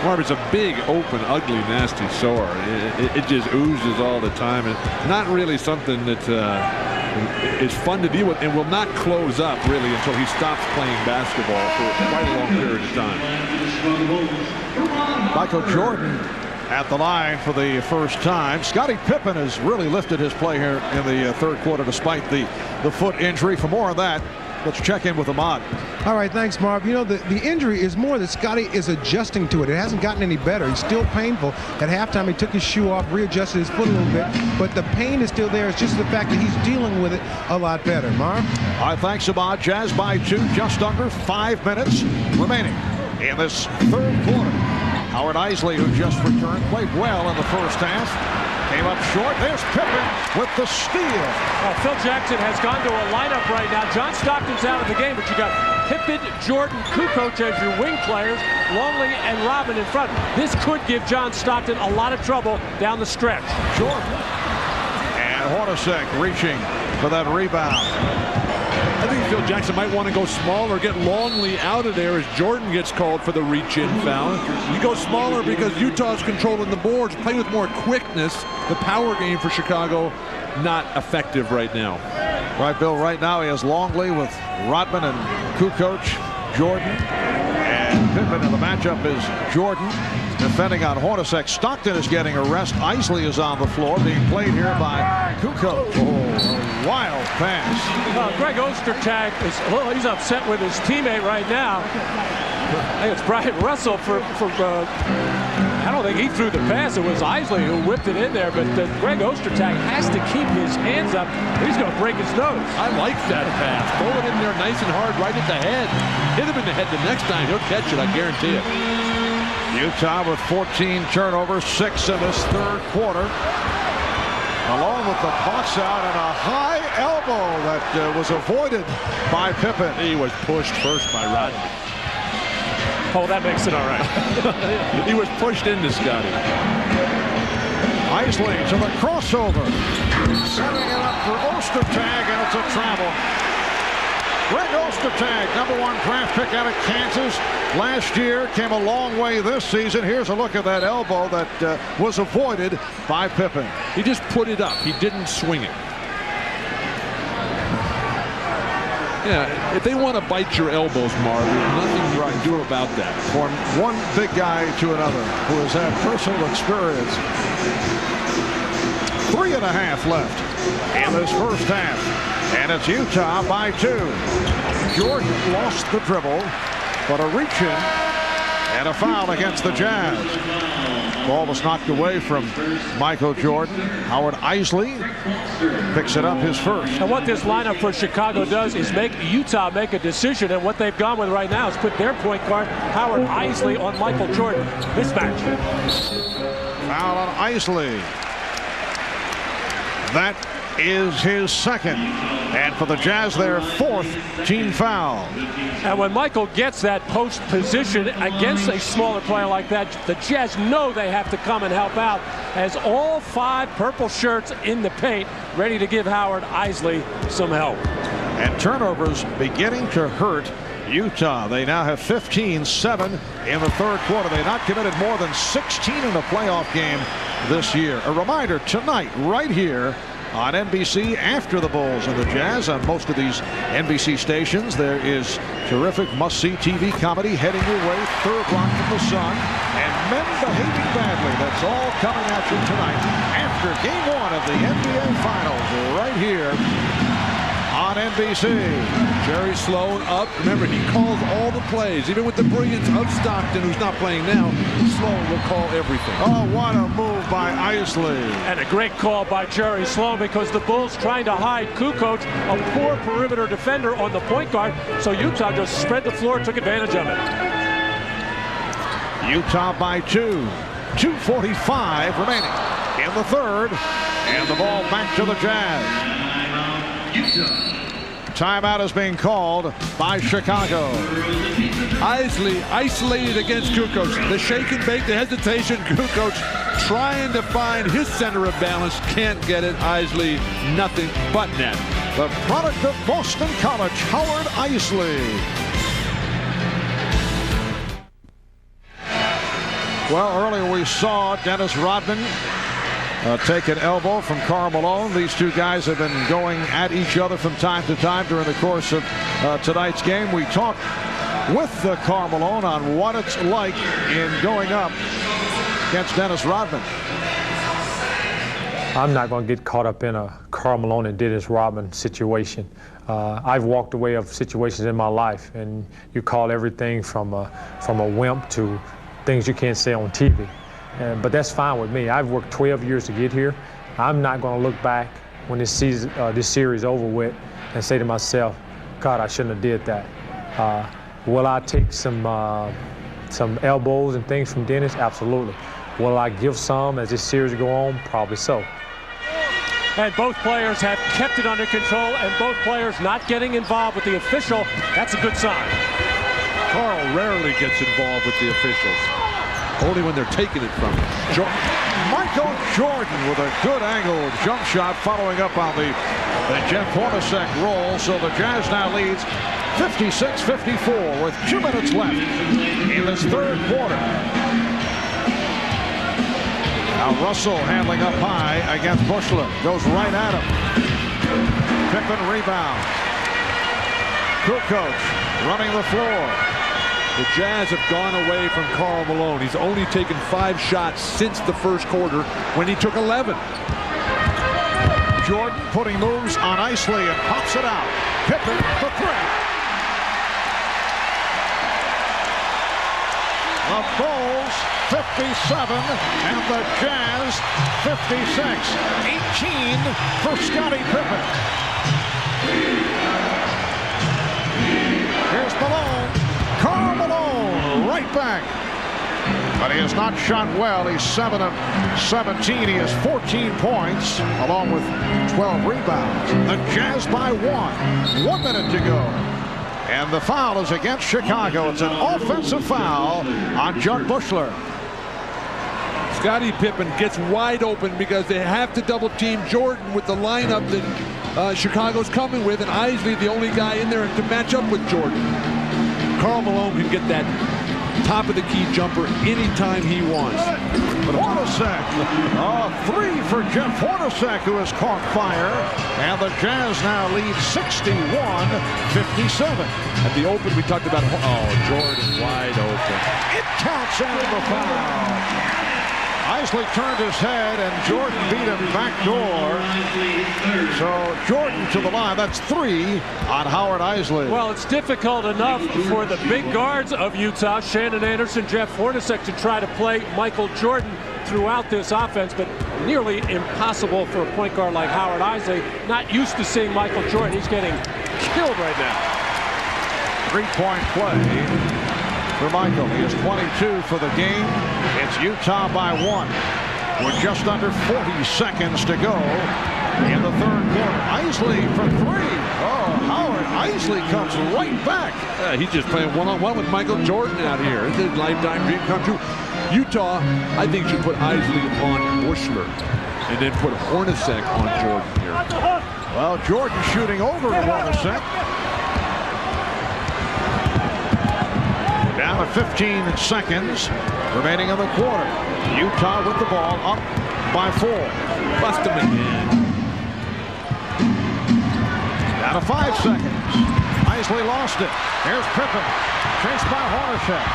Marv, it's a big, open, ugly, nasty sore. It just oozes all the time. It's not really something that is fun to deal with and will not close up, really, until he stops playing basketball for quite a long period of time.
Michael Jordan at the line for the first time. Scottie Pippen has really lifted his play here in the third quarter despite the foot injury. For more of that, let's check in with Ahmad.
All right, thanks, Marv. You know, the injury is more that Scottie is adjusting to it. It hasn't gotten any better. He's still painful. At halftime, he took his shoe off, readjusted his foot a little bit, but the pain is still there. It's just the fact that he's dealing with it a lot better. Marv?
All right, thanks, Ahmad. Jazz by 2, just under 5 minutes remaining in this third quarter. Howard Isley, who just returned, played well in the first half. Came up short. There's Pippen with the steal.
Phil Jackson has gone to a lineup right now. John Stockton's out of the game, but you got Pippen, Jordan, Kukoc as your wing players, Longley and Robin in front. This could give John Stockton a lot of trouble down the stretch.
Jordan. And Hornacek reaching for that rebound.
I think Phil Jackson might want to go smaller, get Longley out of there as Jordan gets called for the reach-in foul. You go smaller because Utah's controlling the boards, play with more quickness. The power game for Chicago not effective right now.
Right, Bill, right now he has Longley with Rodman and Kukoc, Jordan, and Pippen, and the matchup is Jordan defending on Hornacek. Stockton is getting a rest. Isley is on the floor, being played here by Kukoc. Oh, a wild pass.
Greg Ostertag is he's upset with his teammate right now. I think it's Brian Russell I don't think he threw the pass. It was Isley who whipped it in there, but Greg Ostertag has to keep his hands up. He's going to break his nose.
I like that pass. Throw it in there nice and hard right at the head. Hit him in the head the next time. He'll catch it, I guarantee it.
Utah with 14 turnovers, 6 in this third quarter. Along with the box out and a high elbow that was avoided by Pippen.
He was pushed first by Rodney.
Oh, that makes it all right.
He was pushed into Scotty.
Isley to the crossover. Setting it up for Ostertag, and it's a travel. Greg Ostertag, #1 draft pick out of Kansas. Last year, came a long way this season. Here's a look at that elbow that was avoided by Pippen.
He just put it up. He didn't swing it. Yeah, if they want to bite your elbows, Marv, there's nothing you can do about that.
From one big guy to another who has had personal experience. 3.5 left in this first half. And it's Utah by 2. Jordan lost the dribble, but a reach-in and a foul against the Jazz. Ball was knocked away from Michael Jordan. Howard Isley picks it up, his first.
And what this lineup for Chicago does is make Utah make a decision, and what they've gone with right now is put their point guard, Howard Isley, on Michael Jordan. Mismatch.
Foul on Isley. That is his second. And for the Jazz, their 4th team foul.
And when Michael gets that post position against a smaller player like that, the Jazz know they have to come and help out, as all 5 purple shirts in the paint ready to give Howard Isley some help.
And turnovers beginning to hurt Utah. They now have 15-7 in the third quarter. They not committed more than 16 in a playoff game this year. A reminder, tonight, right here on NBC, after the Bulls and the Jazz, on most of these NBC stations, there is terrific must-see TV comedy heading your way. Third Rock from the Sun and Men Behaving Badly. That's all coming at you tonight after Game 1 of the NBA Finals, right here on NBC.
Jerry Sloan up. Remember, he calls all the plays. Even with the brilliance of Stockton, who's not playing now, Sloan will call everything.
Oh, what a move by Isley.
And a great call by Jerry Sloan, because the Bulls trying to hide Kukoc, a poor perimeter defender, on the point guard. So Utah just spread the floor, took advantage of it.
Utah by 2. 2:45 remaining in the third. And the ball back to the Jazz. Timeout is being called by Chicago.
Isley isolated against Kukoc. The shake and bake, the hesitation. Kukoc trying to find his center of balance. Can't get it. Isley, nothing but net.
The product of Boston College, Howard Isley. Well, earlier we saw Dennis Rodman take an elbow from Karl Malone. These two guys have been going at each other from time to time during the course of tonight's game. We talked with Karl Malone on what it's like in going up against Dennis Rodman.
I'm not going to get caught up in a Karl Malone and Dennis Rodman situation. I've walked away of situations in my life, and you call everything from a wimp to things you can't say on TV. But that's fine with me. I've worked 12 years to get here. I'm not going to look back when this season, this series over with, and say to myself, God, I shouldn't have did that. Will I take some elbows and things from Dennis? Absolutely. Will I give some as this series go on? Probably so.
and both players have kept it under control, and both players not getting involved with the official. That's a good sign.
Carl rarely gets involved with the officials. Only when they're taking it from him.
Michael Jordan with a good angle jump shot following up on the Jeff Hornacek roll. So the Jazz now leads 56-54 with 2 minutes left in this third quarter. Now Russell handling up high against Bushler. Goes right at him. Pippen rebound. Kukoc running the floor.
The Jazz have gone away from Karl Malone. He's only taken 5 shots since the first quarter when he took 11.
Jordan putting moves on Isley and pops it out. Pippen the three. The Bulls 57 and the Jazz 56. 18 for Scottie Pippen. Here's Malone. Karl Malone right back. But he has not shot well. He's 7 of 17. He has 14 points along with 12 rebounds. The Jazz by 1. 1 minute to go. And the foul is against Chicago. It's an offensive foul on Judd Bushler.
Scottie Pippen gets wide open because they have to double team Jordan with the lineup that Chicago's coming with, and Isley the only guy in there to match up with Jordan. Karl Malone can get that top of the key jumper anytime he wants.
But Hornacek, 3 for Jeff Hornacek, who has caught fire, and the Jazz now lead 61-57.
At the open, we talked about Jordan wide open.
It counts out the foul. Isley turned his head, and Jordan beat him backdoor. So Jordan to the line. That's 3 on Howard Isley.
Well, it's difficult enough for the big guards of Utah, Shannon Anderson, Jeff Hornacek, to try to play Michael Jordan throughout this offense, but nearly impossible for a point guard like Howard Isley. Not used to seeing Michael Jordan. He's getting killed right now.
3-point play for Michael. He is 22 for the game. It's Utah by 1. With just under 40 seconds to go in the third quarter. Isley for 3. Howard Isley comes right back.
He's just playing one-on-one with Michael Jordan out here. It's his lifetime dream come true. Utah, I think, should put Isley on Bushler and then put Hornacek on Jordan here.
Well, Jordan shooting over to Hornacek. Down to 15 seconds remaining in the quarter. Utah with the ball up by 4.
Bust him again.
Down to 5 seconds. Isley lost it. Here's Pippen. Chased by Hornacek.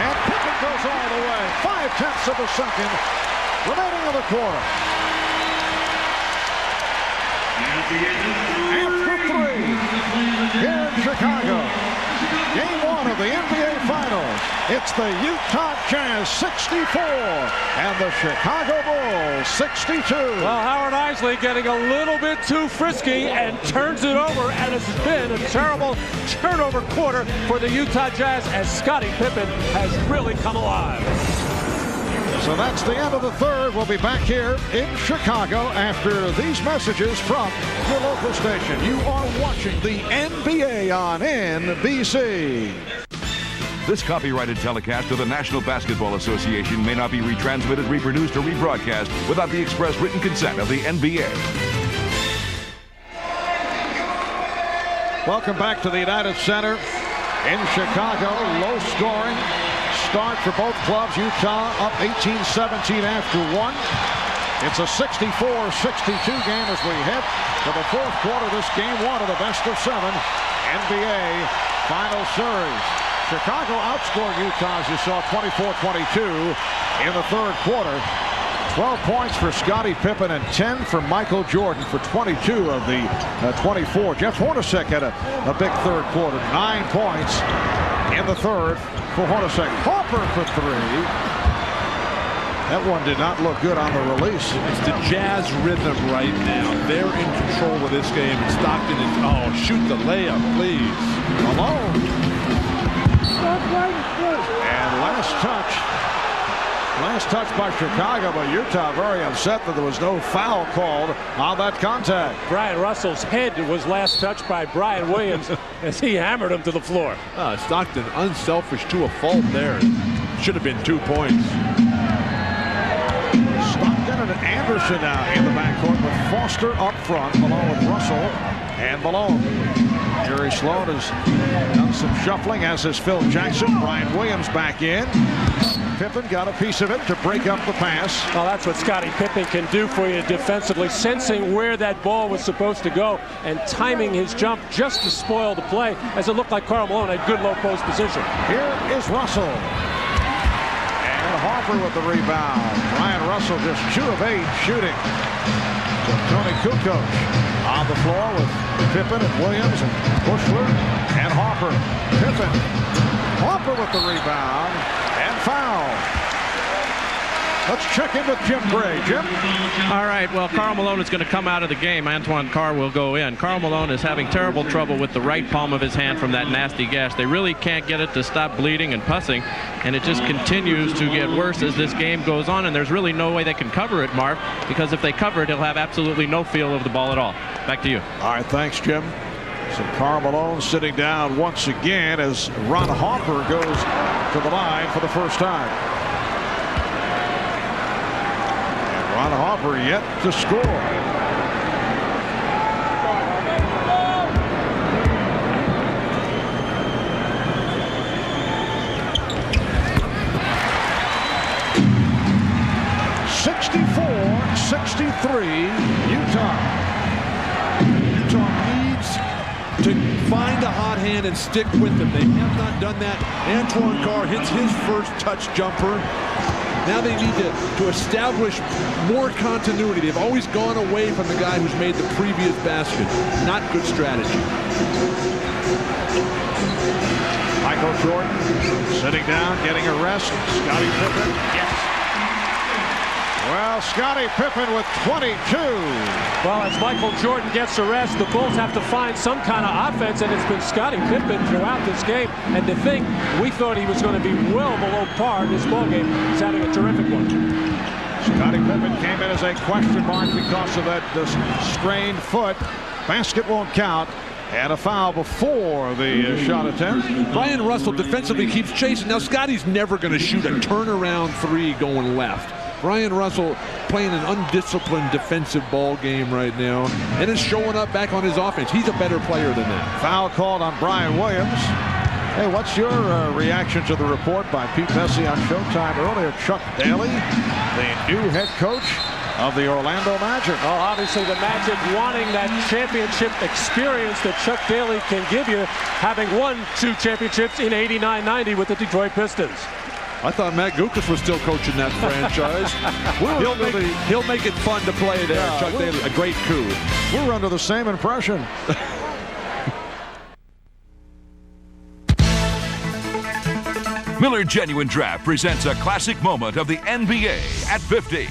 And Pippen goes all the way. 5/10 of a second remaining in the quarter. After 3 here in Chicago. Game 1 of the NBA Finals. It's the Utah Jazz 64 and the Chicago Bulls 62.
Well, Howard Isley getting a little bit too frisky and turns it over, and it's been a terrible turnover quarter for the Utah Jazz as Scottie Pippen has really come alive.
So that's the end of the third. We'll be back here in Chicago after these messages from your local station. You are watching the NBA on NBC.
This copyrighted telecast of the National Basketball Association may not be retransmitted, reproduced, or rebroadcast without the express written consent of the NBA.
Welcome back to the United Center in Chicago. Low scoring start for both clubs. Utah up 18-17 after 1. It's a 64-62 game as we head to the fourth quarter. This game 1 of the best of 7 NBA Final Series. Chicago outscored Utah, as you saw, 24-22 in the third quarter. 12 points for Scottie Pippen and 10 for Michael Jordan for 22 of the 24. Jeff Hornacek had a big third quarter. 9 points in the third for Hornacek. Harper for 3. That one did not look good on the release.
It's the Jazz rhythm right now. They're in control of this game. And Stockton is, shoot the layup, please.
Malone. And last touch Last touch by Chicago, but Utah very upset that there was no foul called on that contact.
Brian Russell's head was last touched by Brian Williams as he hammered him to the floor.
Stockton unselfish to a fault there. Should have been 2 points.
Stockton and Anderson now in the backcourt with Foster up front along with Russell and Malone. Jerry Sloan has done some shuffling, as has Phil Jackson. Brian Williams back in. Pippen got a piece of it to break up the pass.
Well, that's what Scottie Pippen can do for you defensively, sensing where that ball was supposed to go and timing his jump just to spoil the play, as it looked like Karl Malone had good low post position.
Here is Russell. And Harper with the rebound. Brian Russell just 2 of 8 shooting. So Tony Kukoc on the floor with Pippen and Williams and Bushler and Harper. Pippen. Harper with the rebound and foul. Let's check in with Jim Gray. Jim?
All right, well, Karl Malone is going to come out of the game. Antoine Carr will go in. Karl Malone is having terrible trouble with the right palm of his hand from that nasty gash. They really can't get it to stop bleeding and pussing, and it just continues to get worse as this game goes on, and there's really no way they can cover it, Marv, because if they cover it, he'll have absolutely no feel of the ball at all. Back to you.
All right, thanks, Jim. So Karl Malone sitting down once again as Ron Harper goes to the line for the first time. And Ron Harper yet to score. (64-63) Utah.
Utah needs to find a hot hand and stick with them. They have not done that. Antoine Carr hits his first touch jumper. Now they need to establish more continuity. They've always gone away from the guy who's made the previous basket. Not good strategy.
Michael Jordan sitting down, getting a rest. Scottie Pippen. Yes. Well, Scottie Pippen with 22.
Well, as Michael Jordan gets a rest, the Bulls have to find some kind of offense, and it's been Scottie Pippen throughout this game. And to think we thought he was going to be well below par in this ball game, he's having a terrific one.
Scottie Pippen came in as a question mark because of that strained foot. Basket won't count. And a foul before the shot attempt.
Brian Russell defensively keeps chasing. Now, Scottie's never going to shoot a turnaround 3 going left. Brian Russell playing an undisciplined defensive ball game right now, and is showing up back on his offense. He's a better player than that.
Foul called on Brian Williams. Hey, what's your reaction to the report by Pete Messi on Showtime earlier? Chuck Daly, the new head coach of the Orlando Magic.
Well, obviously the Magic wanting that championship experience that Chuck Daly can give you, having won 2 championships in '89-90 with the Detroit Pistons.
I thought Matt Gukas was still coaching that franchise. He'll make it fun to play there. Yeah, Chuck Daly, a great coup.
We're under the same impression.
Miller Genuine Draft presents a classic moment of the NBA at 50.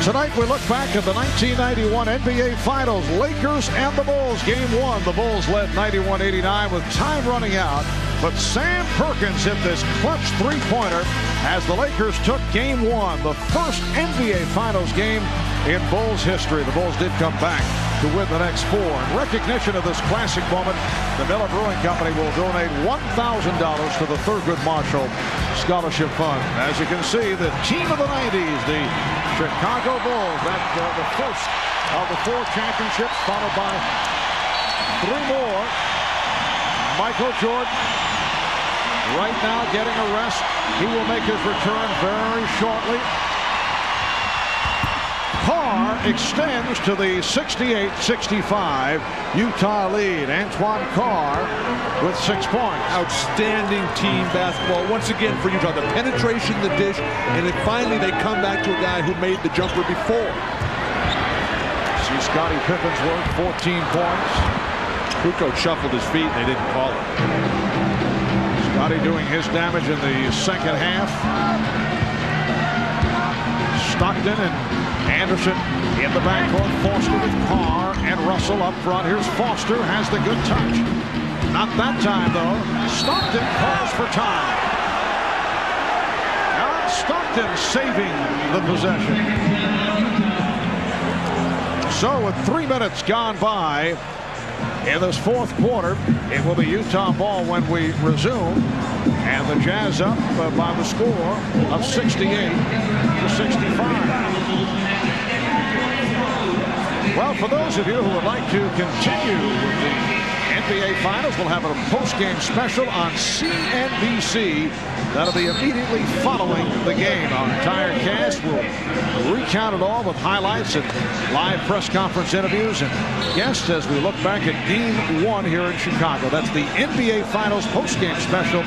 Tonight we look back at the 1991 NBA Finals, Lakers and the Bulls. Game 1, the Bulls led 91-89 with time running out. But Sam Perkins hit this clutch three-pointer as the Lakers took Game 1, the first NBA Finals game in Bulls history. The Bulls did come back to win the next 4. In recognition of this classic moment, the Miller Brewing Company will donate $1,000 to the Thurgood Marshall Scholarship Fund. As you can see, the team of the 90s, the Chicago Bulls, the first of the 4 championships, followed by 3 more. Michael Jordan, right now getting a rest. He will make his return very shortly. Carr extends to the 68-65 Utah lead. Antoine Carr with 6 points.
Outstanding team basketball once again for Utah. The penetration, the dish, and then finally they come back to a guy who made the jumper before.
See Scottie Pippen's work, 14 points.
Kukoc shuffled his feet and they didn't call it.
Scottie doing his damage in the second half. Stockton and Anderson in the backcourt. Foster with Carr and Russell up front. Here's Foster, has the good touch. Not that time, though. Stockton calls for time. Stockton saving the possession. So with 3 minutes gone by in this fourth quarter, it will be Utah ball when we resume. And the Jazz up by the score of 68 to 65. Well, for those of you who would like to continue with the NBA Finals, we'll have a post-game special on CNBC. That'll be immediately following the game. Our entire cast will recount it all with highlights and live press conference interviews and guests as we look back at Game 1 here in Chicago. That's the NBA Finals post-game special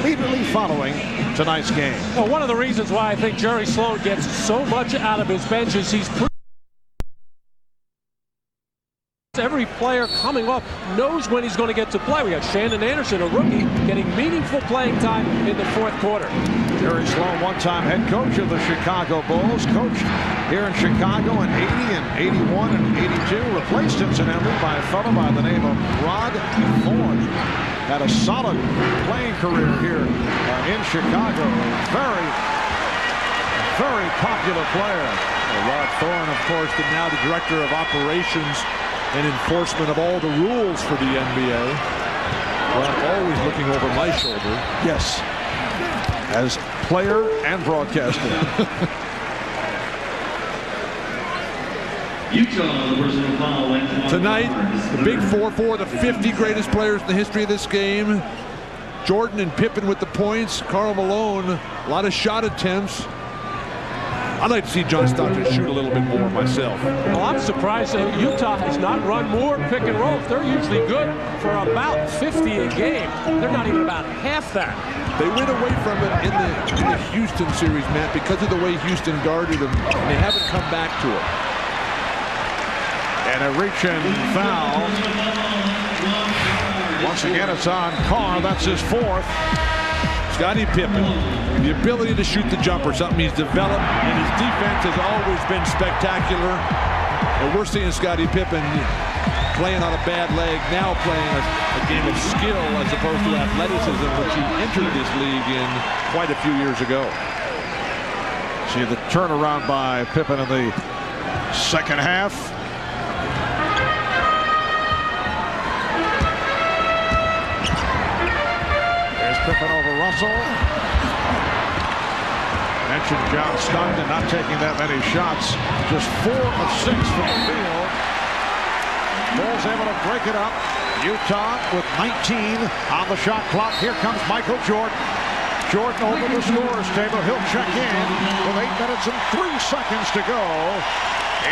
immediately following tonight's game.
Well, one of the reasons why I think Jerry Sloan gets so much out of his bench is he's every player coming up knows when he's going to get to play. We got Shannon Anderson, a rookie, getting meaningful playing time in the fourth quarter.
Jerry Sloan, one-time head coach of the Chicago Bulls, coached here in Chicago in 80 and 81 and 82, replaced incidentally by a fellow by the name of Rod Thorne. Had a solid playing career here in Chicago. Very, very popular player.
Rod Thorne, of course, now the director of operations and enforcement of all the rules for the NBA. Rod always looking over my shoulder.
Yes, as player and broadcaster.
Tonight, the big 4-4, the 50 greatest players in the history of this game. Jordan and Pippen with the points. Karl Malone, a lot of shot attempts. I'd like to see John Stockton shoot a little bit more myself.
Well, I'm surprised that Utah has not run more pick and rolls. They're usually good for about 50 a game. They're not even about half that.
They went away from it in the Houston series, Matt, because of the way Houston guarded them, and they haven't come back to it.
And a reach-in foul. Once again, it's on Carr. That's his fourth.
Scottie Pippen, the ability to shoot the jumper, something he's developed, and his defense has always been spectacular. And we're seeing Scottie Pippen playing on a bad leg, now playing a game of skill as opposed to athleticism, which he entered this league in quite a few years ago.
See the turnaround by Pippen in the second half. Pippen over Russell. Mentioned John Stockton not taking that many shots. Just 4 of 6 from the field. Bulls able to break it up. Utah with 19 on the shot clock. Here comes Michael Jordan. Jordan over the scorer's table. He'll check in with 8 minutes and 3 seconds to go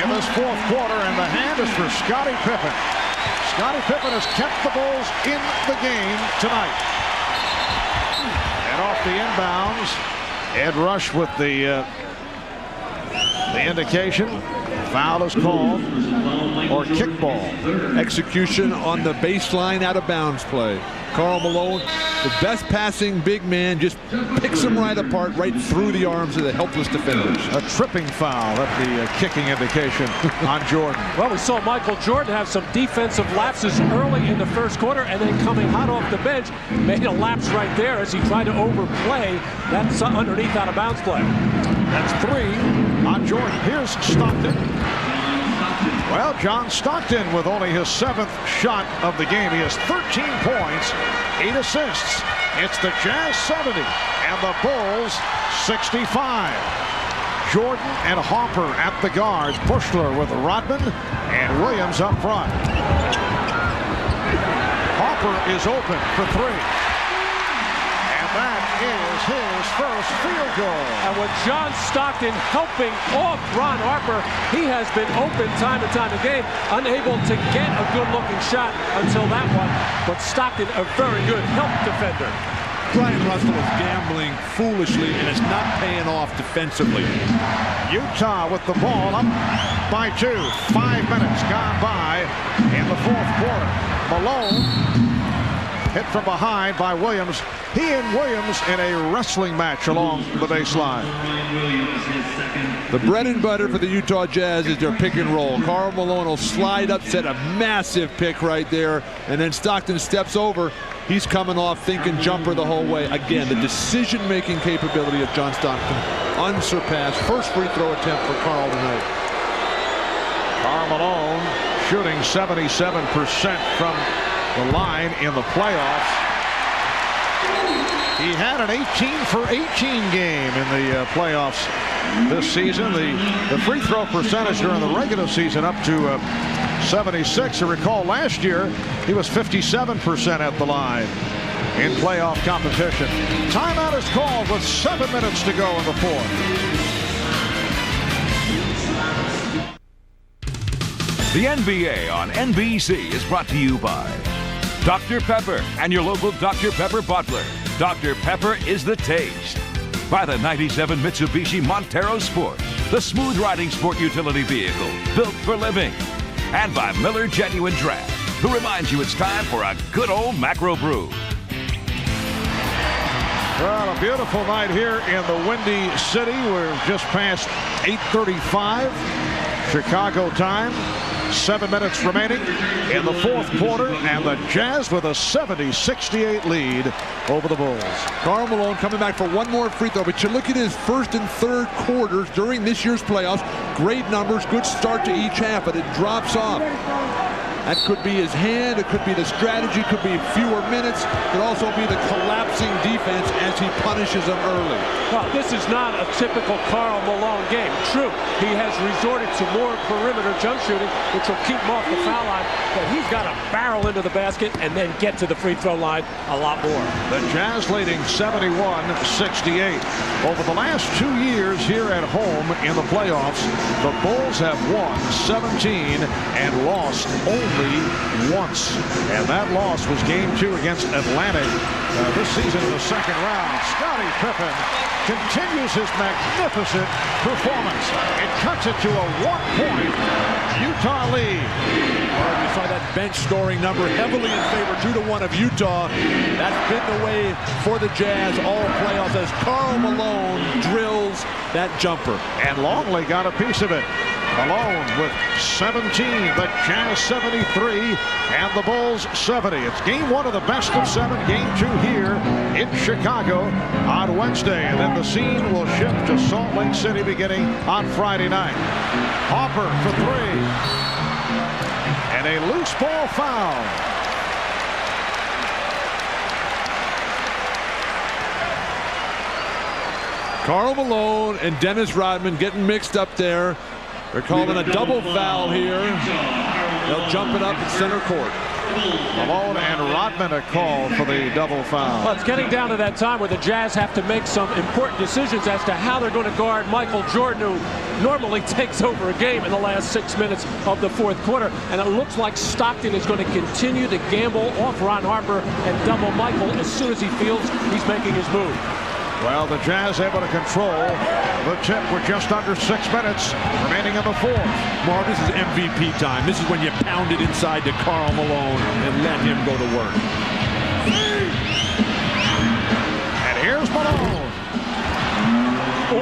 in this fourth quarter. And the hand is for Scottie Pippen. Scottie Pippen has kept the Bulls in the game tonight. And off the inbounds, Ed Rush with the indication. Foul is called, or kickball.
Execution on the baseline out of bounds play. Karl Malone, the best passing big man, just picks him right apart, right through the arms of the helpless defenders.
A tripping foul at the kicking indication on Jordan.
Well, we saw Michael Jordan have some defensive lapses early in the first quarter, and then coming hot off the bench, made a lapse right there as he tried to overplay that underneath out of bounds play.
That's 3 on Jordan. Here's Stockton. Well, John Stockton with only his 7th shot of the game. He has 13 points, 8 assists. It's the Jazz 70 and the Bulls 65. Jordan and Harper at the guards. Bushler with Rodman and Williams up front. Harper is open for 3. That is his first field goal.
And with John Stockton helping off Ron Harper, he has been open time and time again, unable to get a good-looking shot until that one. But Stockton, a very good help defender.
Brian Russell is gambling foolishly, and it's not paying off defensively.
Utah with the ball up by 2. 5 minutes gone by in the fourth quarter. Malone hit from behind by Williams. He and Williams in a wrestling match along the baseline.
The bread and butter for the Utah Jazz is their pick and roll. Karl Malone will slide up, set a massive pick right there, and then Stockton steps over. He's coming off thinking jumper the whole way. Again, the decision-making capability of John Stockton, unsurpassed. First free throw attempt for Karl tonight.
Karl Malone shooting 77% from the line in the playoffs. He had an 18 for 18 game in the playoffs this season. The free throw percentage during the regular season up to 76. You recall last year he was 57% at the line in playoff competition. Timeout is called with 7 minutes to go in the fourth.
The NBA on NBC is brought to you by Dr. Pepper and your local Dr. Pepper bottler. Dr. Pepper is the taste. By the 97 Mitsubishi Montero Sport, the smooth riding sport utility vehicle built for living. And by Miller Genuine Draft, who reminds you it's time for a good old macro brew.
Well, a beautiful night here in the Windy City. We're just past 8:35 Chicago time. 7 minutes remaining in the fourth quarter, and the Jazz with a 70-68 lead over the Bulls.
Karl Malone coming back for one more free throw, but you look at his first and third quarters during this year's playoffs. Great numbers, good start to each half, but it drops off. That could be his hand, it could be the strategy, could be fewer minutes, could also be the collapsing defense as he punishes them early.
Well, this is not a typical Karl Malone game. True, he has resorted to more perimeter jump shooting, which will keep him off the foul line, but he's got to barrel into the basket and then get to the free throw line a lot more.
The Jazz leading 71-68. Over the last 2 years here at home in the playoffs, the Bulls have won 17 and lost only once, and that loss was game 2 against Atlantic this season in the second round. Scottie Pippen continues his magnificent performance. It cuts it to a 1-point Utah lead.
We saw that bench scoring number heavily in favor 2-1 of Utah. That's been the way for the Jazz all playoffs as Karl Malone drills that jumper.
And Longley got a piece of it. Malone with 17, the Jazz 73, and the Bulls 70. It's game 1 of the best of 7, game 2 here in Chicago on Wednesday. And then the scene will shift to Salt Lake City beginning on Friday night. Harper for 3. And a loose ball foul.
Karl Malone and Dennis Rodman getting mixed up there. They're calling a double foul here. They'll jump it up at center court.
Malone and Rodman a call for the double foul.
Well, it's getting down to that time where the Jazz have to make some important decisions as to how they're going to guard Michael Jordan, who normally takes over a game in the last 6 minutes of the fourth quarter. And it looks like Stockton is going to continue to gamble off Ron Harper and double Michael as soon as he feels he's making his move.
Well, the Jazz able to control the tip with just under 6 minutes remaining in the fourth.
Marv, this is MVP time. This is when you pound it inside to Karl Malone and let him go to work.
And here's Malone.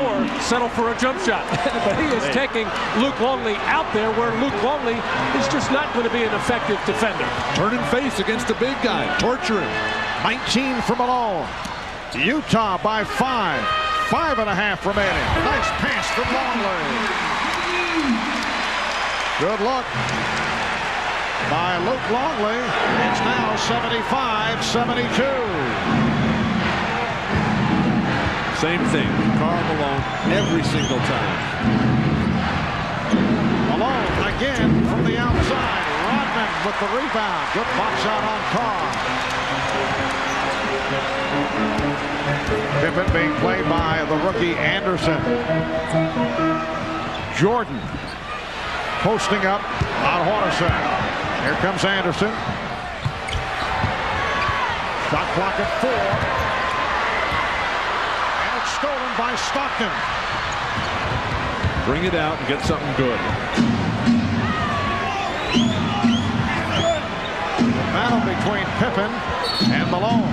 Or settle for a jump shot. But he is taking Luke Longley out there where Luke Longley is just not going to be an effective defender.
Turning face against the big guy. Torture him.
19 for Malone. Utah by 5. 5.5 remaining. Nice pass from Longley. Good look by Luke Longley. It's now 75-72.
Same thing. Karl Malone every single time.
Malone again from the outside. Rodman with the rebound. Good box out on Carr. Pippen being played by the rookie Anderson. Jordan posting up on Hornacek. Here comes Anderson. Shot clock at 4. And it's stolen by Stockton.
Bring it out and get something good.
The battle between Pippen and Malone.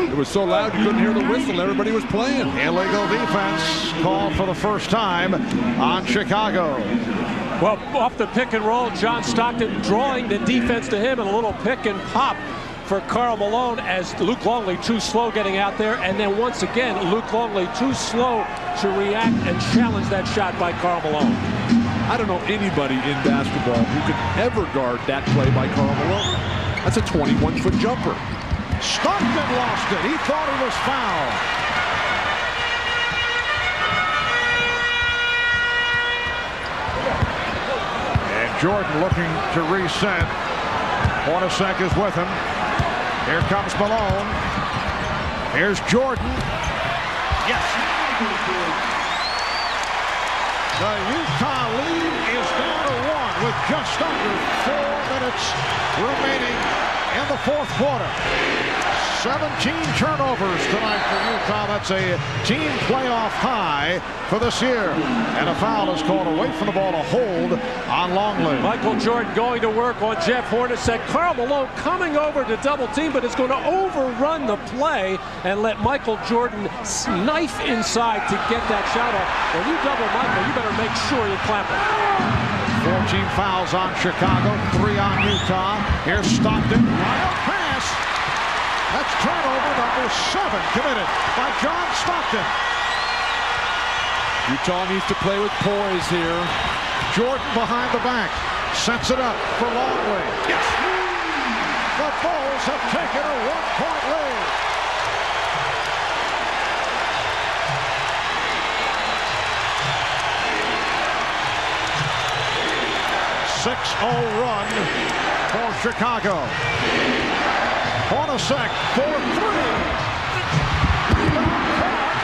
It was so loud you couldn't hear the whistle. Everybody was playing.
Illegal defense called for the first time on Chicago.
Well, off the pick and roll, John Stockton drawing the defense to him, and a little pick and pop for Karl Malone as Luke Longley too slow getting out there. And then once again, Luke Longley too slow to react and challenge that shot by Karl Malone.
I don't know anybody in basketball who could ever guard that play by Karl Malone. That's a 21-foot jumper.
Stockton lost it. He thought he was fouled. And Jordan looking to reset. Hornacek is with him. Here comes Malone. Here's Jordan. Yes. The Utah lead is down to 1 with just under 4 minutes remaining in the fourth quarter. 17 turnovers tonight for Utah. That's a team playoff high for this year. And a foul is called away from the ball, a hold on Longley.
Michael Jordan going to work on Jeff Hornacek. Karl Malone coming over to double team, but is going to overrun the play and let Michael Jordan knife inside to get that shot off. When you double Michael, you better make sure you clamp it.
14 fouls on Chicago, 3 on Utah. Here's Stockton. Wild pass. That's turnover number 7 committed by John Stockton.
Utah needs to play with poise here.
Jordan behind the back. Sets it up for Longley. Yes. The Bulls have taken a 1-point lead. A 6-0 run for Chicago. Hornacek for 3. Rebound,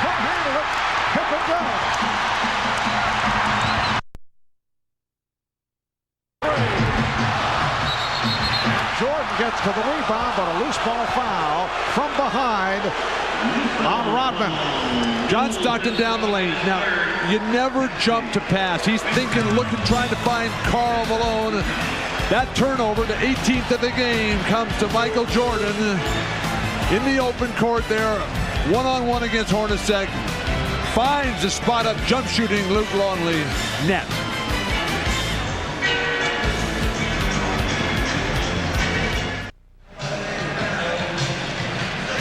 can't handle it. Pippen down. Jordan gets to the rebound, but a loose ball foul from behind on Rodman.
John Stockton down the lane. Now, you never jump to pass. He's thinking, looking, trying to find Karl Malone. That turnover, the 18th of the game, comes to Michael Jordan in the open court there, one-on-one against Hornacek. Finds the spot-up jump shooting Luke Longley. Net.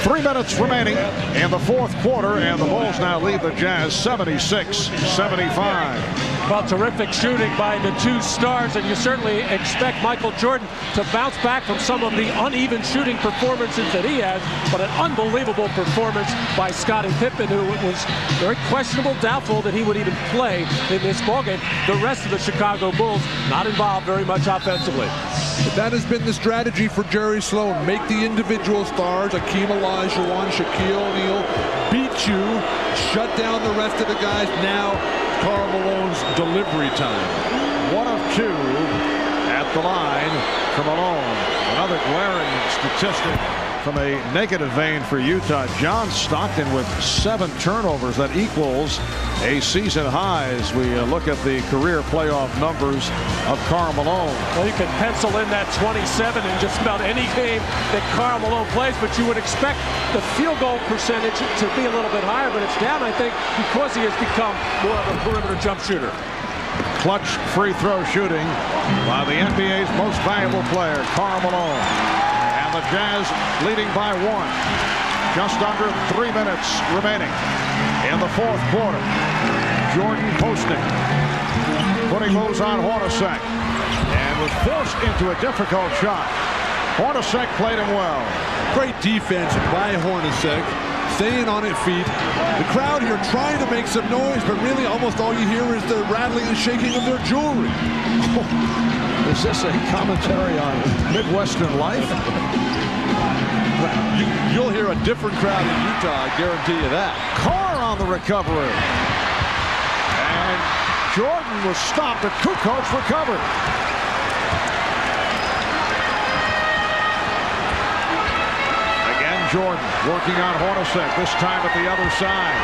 Three minutes remaining in the fourth quarter, and the Bulls now lead the Jazz 76-75.
Well, terrific shooting by the two stars, and you certainly expect Michael Jordan to bounce back from some of the uneven shooting performances that he has, but an unbelievable performance by Scottie Pippen, who was very questionable, doubtful that he would even play in this ballgame. The rest of the Chicago Bulls not involved very much offensively.
But that has been the strategy for Jerry Sloan. Make the individual stars, Akeem Olajuwon, Shaquille O'Neal, beat you, shut down the rest of the guys. Now, Karl Malone's delivery time.
1 of 2 at the line for Malone. Another glaring statistic from a negative vein for Utah. John Stockton with 7 turnovers. That equals a season high as we look at the career playoff numbers of Karl Malone.
Well, you can pencil in that 27 in just about any game that Karl Malone plays, but you would expect the field goal percentage to be a little bit higher, but it's down, I think, because he has become more of a perimeter jump shooter.
Clutch free throw shooting by the NBA's most valuable player, Karl Malone. And the Jazz leading by 1. Just under 3 minutes remaining in the fourth quarter. Jordan posting, putting moves on Hornacek, and was forced into a difficult shot. Hornacek played him well.
Great defense by Hornacek, staying on his feet. The crowd here trying to make some noise, but really almost all you hear is the rattling and shaking of their jewelry.
Is this a commentary on Midwestern life?
You'll hear a different crowd in Utah, I guarantee you that.
Carr on the recovery. And Jordan was stopped, but Kukoc recovered. Again, Jordan working on Hornacek, this time at the other side.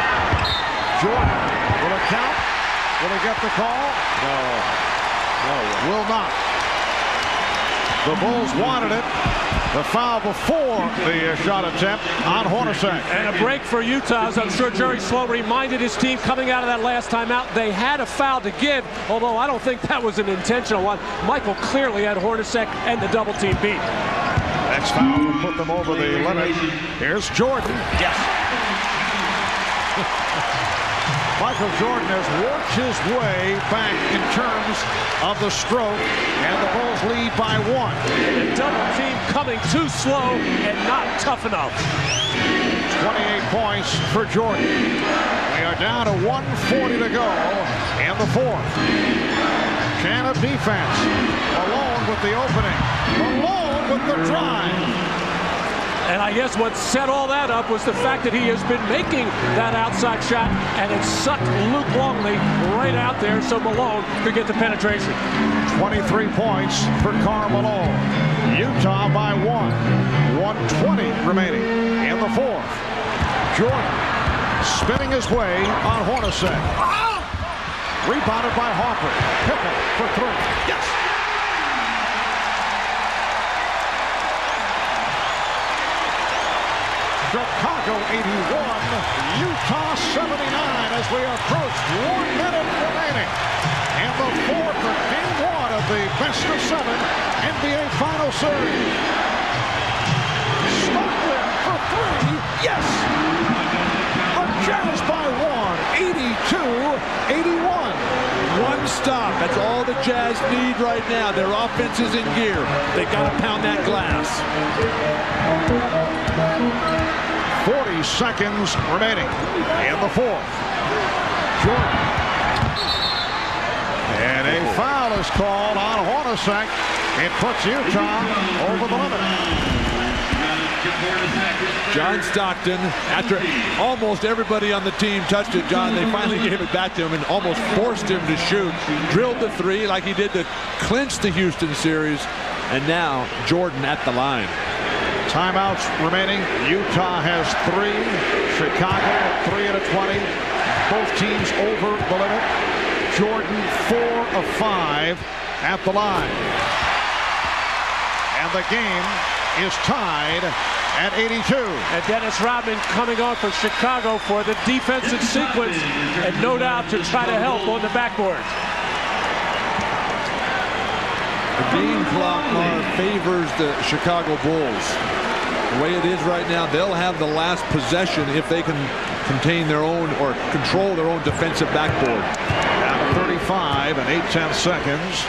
Jordan, will it count? Will he get the call? No. Will not. The Bulls wanted it. The foul before the shot attempt on Hornacek.
And a break for Utah, as I'm sure Jerry Sloan reminded his team coming out of that last timeout. They had a foul to give, although I don't think that was an intentional one. Michael clearly had Hornacek and the double team beat.
Next foul will put them over the limit. Here's Jordan.
Yes.
Michael Jordan has worked his way back in terms of the stroke, and the Bulls lead by 1.
The double team coming too slow and not tough enough.
28 points for Jordan. We are down to 1:40 to go in the 4th. Can of defense. Malone with the opening. Malone with the drive.
And I guess what set all that up was the fact that he has been making that outside shot, and it sucked Luke Longley right out there so Malone could get the penetration.
23 points for Karl Malone. Utah by 1. 1:20 remaining in the 4th. Jordan spinning his way on Hornacek. Rebounded by Harper. Pippen for 3. Yes! Chicago 81, Utah 79 as we approach 1 minute remaining. And the 4th of game 1 of the best of 7 NBA Final Series. Stockton for 3. Yes! The Jazz by 1, 82-81.
One stop. That's all the Jazz need right now. Their offense is in gear. They got to pound that glass.
40 seconds remaining in the 4th. Jordan. And a foul is called on Hornacek. It puts Utah over the limit.
John Stockton, after almost everybody on the team touched it, John, they finally gave it back to him and almost forced him to shoot. Drilled the 3 like he did to clinch the Houston series. And now Jordan at the line.
Timeouts remaining. Utah has 3. Chicago at 3 and a 20. Both teams over the limit. Jordan 4 of 5 at the line. And the game is tied at 82.
And Dennis Rodman coming on for Chicago for the defensive sequence, and no doubt to try to help on the backboard.
The game clock favors the Chicago Bulls. The way it is right now, they'll have the last possession if they can contain their own or control their own defensive backboard.
Down to 35 and 8/10 seconds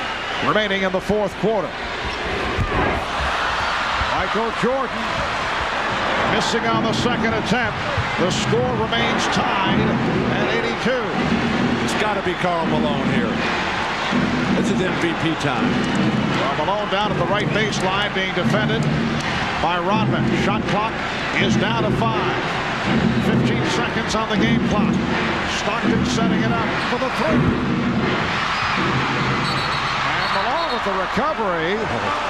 remaining in the 4th quarter. Michael Jordan missing on the second attempt. The score remains tied at 82.
It's got to be Karl Malone here. This is MVP time.
Well, Malone down at the right baseline being defended by Rodman. Shot clock is down to 5. 15 seconds on the game clock. Stockton setting it up for the 3. And Malone with the recovery.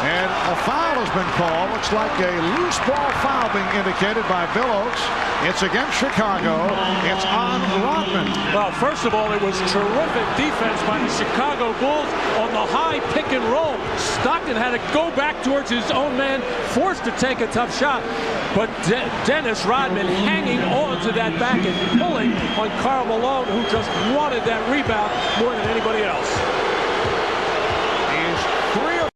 And a foul has been called. Looks like a loose ball foul being indicated by Bill Oakes. It's against Chicago. It's on Rodman.
Well, first of all, it was terrific defense by the Chicago Bulls on the high pick and roll. Stockton had to go back towards his own man, forced to take a tough shot. But Dennis Rodman hanging on to that back and pulling on Karl Malone, who just wanted that rebound more than anybody else.
He's 3 of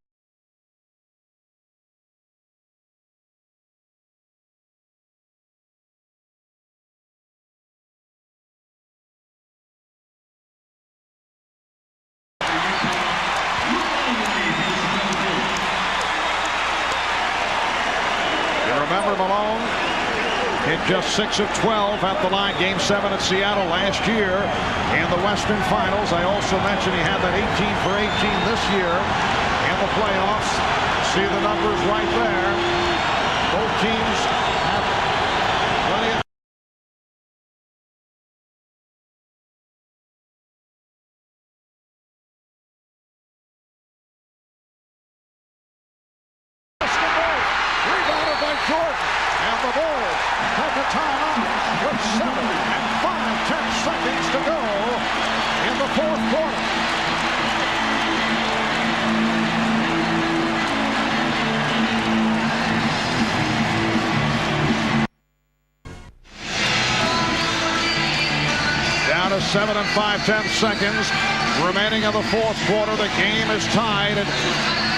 Remember Malone hit just 6 of 12 at the line. Game 7 at Seattle last year in the Western Finals. I also mentioned he had that 18 for 18 this year in the playoffs. See the numbers right there. Both teams have plenty of Jordan, and the Bulls have the timeout with 7 and 5/10 seconds to go in the 4th quarter. 7 5/10 seconds remaining in the fourth quarter. The game is tied at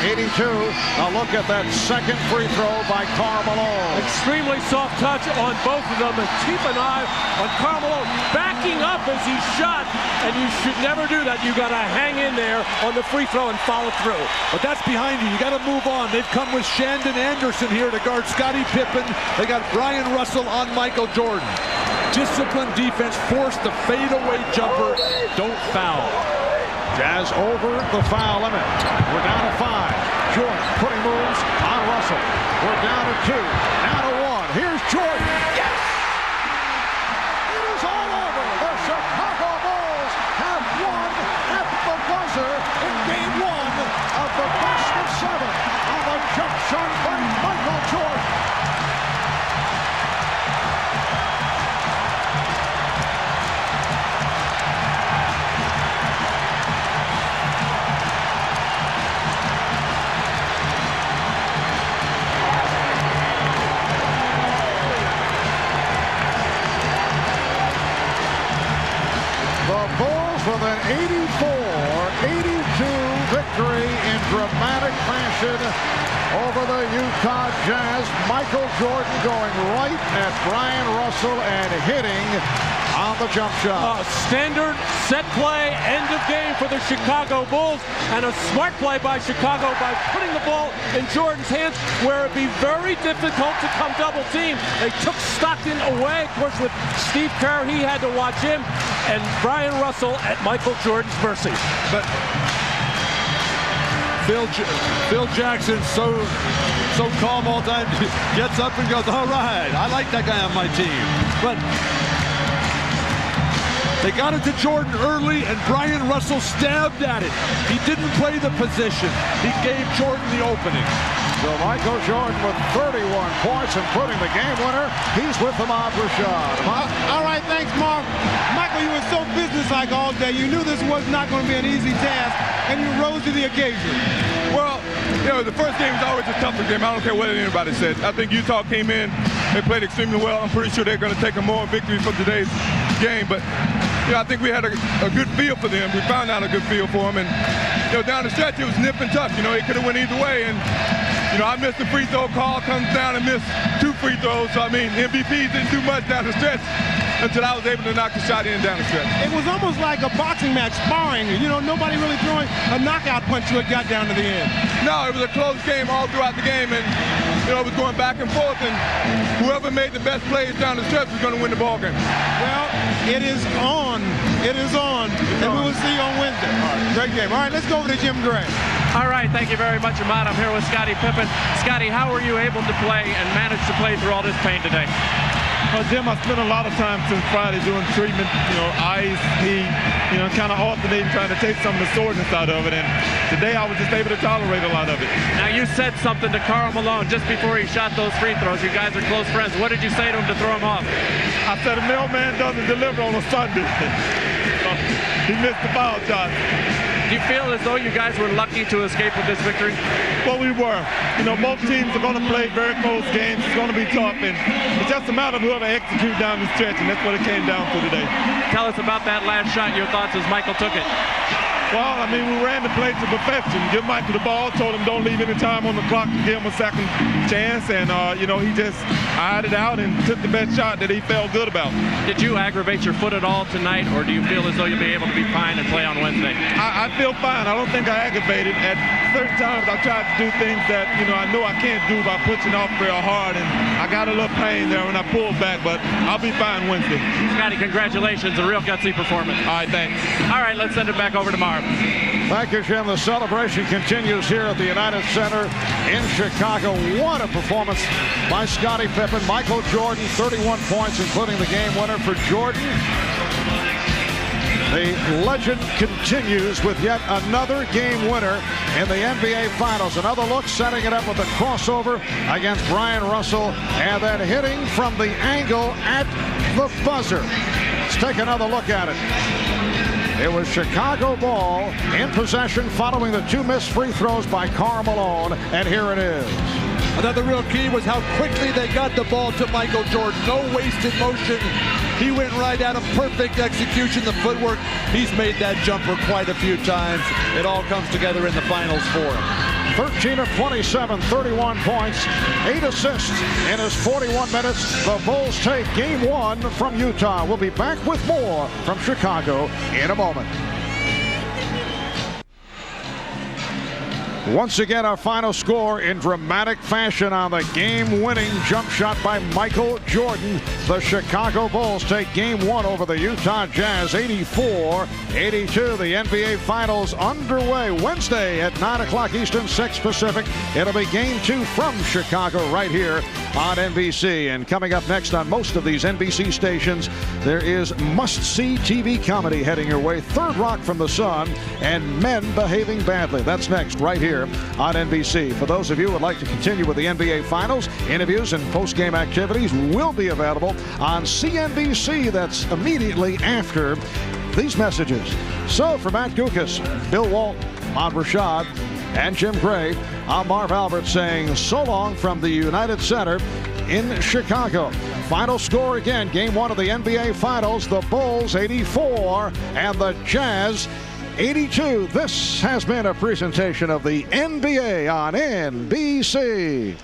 82. A look at that second free throw by Karl Malone.
Extremely soft touch on both of them, and keep an eye on Karl Malone backing up as he shot, and you should never do that. You got to hang in there on the free throw and follow through.
But that's behind you. You got to move on. They've come with Shandon Anderson here to guard Scottie Pippen. They got Brian Russell on Michael Jordan. Disciplined defense, forced the fadeaway jumper. Don't foul.
Jazz over the foul limit. We're down to 5. Jordan putting moves on Russell. We're down to 2. Now to 1. Here's Jordan. Yes! It is all over. The Chicago Bulls have won at the buzzer in game 1 of the best of 7 on the jump shot by Michael Jordan. With an 84-82 victory in dramatic fashion over the Utah Jazz. Michael Jordan going right at Brian Russell and hitting on the jump shot.
Standard set play, end of game for the Chicago Bulls, and a smart play by Chicago by putting the ball in Jordan's hands where it'd be very difficult to come double team. They took Stockton away. Of course, with Steve Kerr, he had to watch him, and Brian Russell at Michael Jordan's mercy.
But Phil Jackson, so calm all the time, gets up and goes, all right, I like that guy on my team. But they got it to Jordan early, and Brian Russell stabbed at it. He didn't play the position. He gave Jordan the opening.
So Michael Jordan with 31 points, including the game winner. He's with Ahmad Rashad.
All right, thanks, Mark. Michael, you were so businesslike all day. You knew this was not going to be an easy task, and you rose to the occasion.
Well, you know, the first game is always a tougher game. I don't care what anybody said. I think Utah came in, they played extremely well. I'm pretty sure they're going to take a more victory for today's game. But, you know, I think we had a good feel for them. We found out a good feel for them. And, you know, down the stretch, it was nip and tuck. You know, it could have went either way. And, you know, I missed the free throw call, comes down and missed 2 free throws. So, I mean, MVPs didn't do much down the stretch until I was able to knock the shot in down the stretch.
It was almost like a boxing match, sparring. You know, nobody really throwing a knockout punch till it got down to the end.
No, it was a close game all throughout the game, and, you know, it was going back and forth, and whoever made the best plays down the stretch was going to win the ball game.
Well, it is on. It is on. And we will see you on Wednesday. All right, great game. All right, let's go over to Jim Gray.
All right, thank you very much, Ahmad. I'm here with Scottie Pippen. Scottie, how were you able to play and manage to play through all this pain today?
Well, Jim, I spent a lot of time since Friday doing treatment, you know, ice, heat, you know, kind of alternating, trying to take some of the soreness out of it. And today I was just able to tolerate a lot of it.
Now, you said something to Karl Malone just before he shot those free throws. You guys are close friends. What did you say to him to throw him off?
I said, a mailman doesn't deliver on a Sunday. He missed the foul shot.
Do you feel as though you guys were lucky to escape with this victory?
Well, we were. You know, both teams are going to play very close games. It's going to be tough, and it's just a matter of whoever execute down the stretch, and that's what it came down to today.
Tell us about that last shot, your thoughts as Michael took it.
Well, I mean, we ran the play to perfection. Give Michael the ball, told him don't leave any time on the clock to give him a second chance, and, you know, he just eyed it out and took the best shot that he felt good about.
Did you aggravate your foot at all tonight, or do you feel as though you'll be able to be fine and play on Wednesday?
I feel fine. I don't think I aggravated. At certain times, I tried to do things that, you know I can't do by pushing off real hard, and I got a little pain there when I pulled back, but I'll be fine Wednesday.
Scottie, congratulations. A real gutsy performance.
All right, thanks.
All right, let's send it back over to Marv.
Thank you, Jim. The celebration continues here at the United Center in Chicago. What a performance by Scottie Pippen. Michael Jordan, 31 points, including the game winner for Jordan. The legend continues with yet another game winner in the NBA Finals. Another look, setting it up with a crossover against Brian Russell, and then hitting from the angle at the buzzer. Let's take another look at it. It was Chicago ball in possession following the 2 missed free throws by Karl Malone, and here it is.
Another real key was how quickly they got the ball to Michael Jordan. No wasted motion. He went right at him. Perfect execution. The footwork. He's made that jumper quite a few times. It all comes together in the finals for him.
13 of 27, 31 points, 8 assists in his 41 minutes. The Bulls take game 1 from Utah. We'll be back with more from Chicago in a moment. Once again, our final score in dramatic fashion on the game-winning jump shot by Michael Jordan. The Chicago Bulls take game 1 over the Utah Jazz, 84-82. The NBA Finals underway Wednesday at 9 o'clock Eastern, 6 Pacific. It'll be game 2 from Chicago right here on NBC. And coming up next on most of these NBC stations, there is must-see TV comedy heading your way. Third Rock from the Sun and Men Behaving Badly. That's next right here on NBC. For those of you who would like to continue with the NBA Finals, interviews and post-game activities will be available on CNBC. That's immediately after these messages. So for Matt Gukas, Bill Walton, Ahmad Rashad, and Jim Gray, I'm Marv Albert saying so long from the United Center in Chicago. Final score again, game 1 of the NBA Finals, the Bulls 84 and the Jazz 82. This has been a presentation of the NBA on NBC.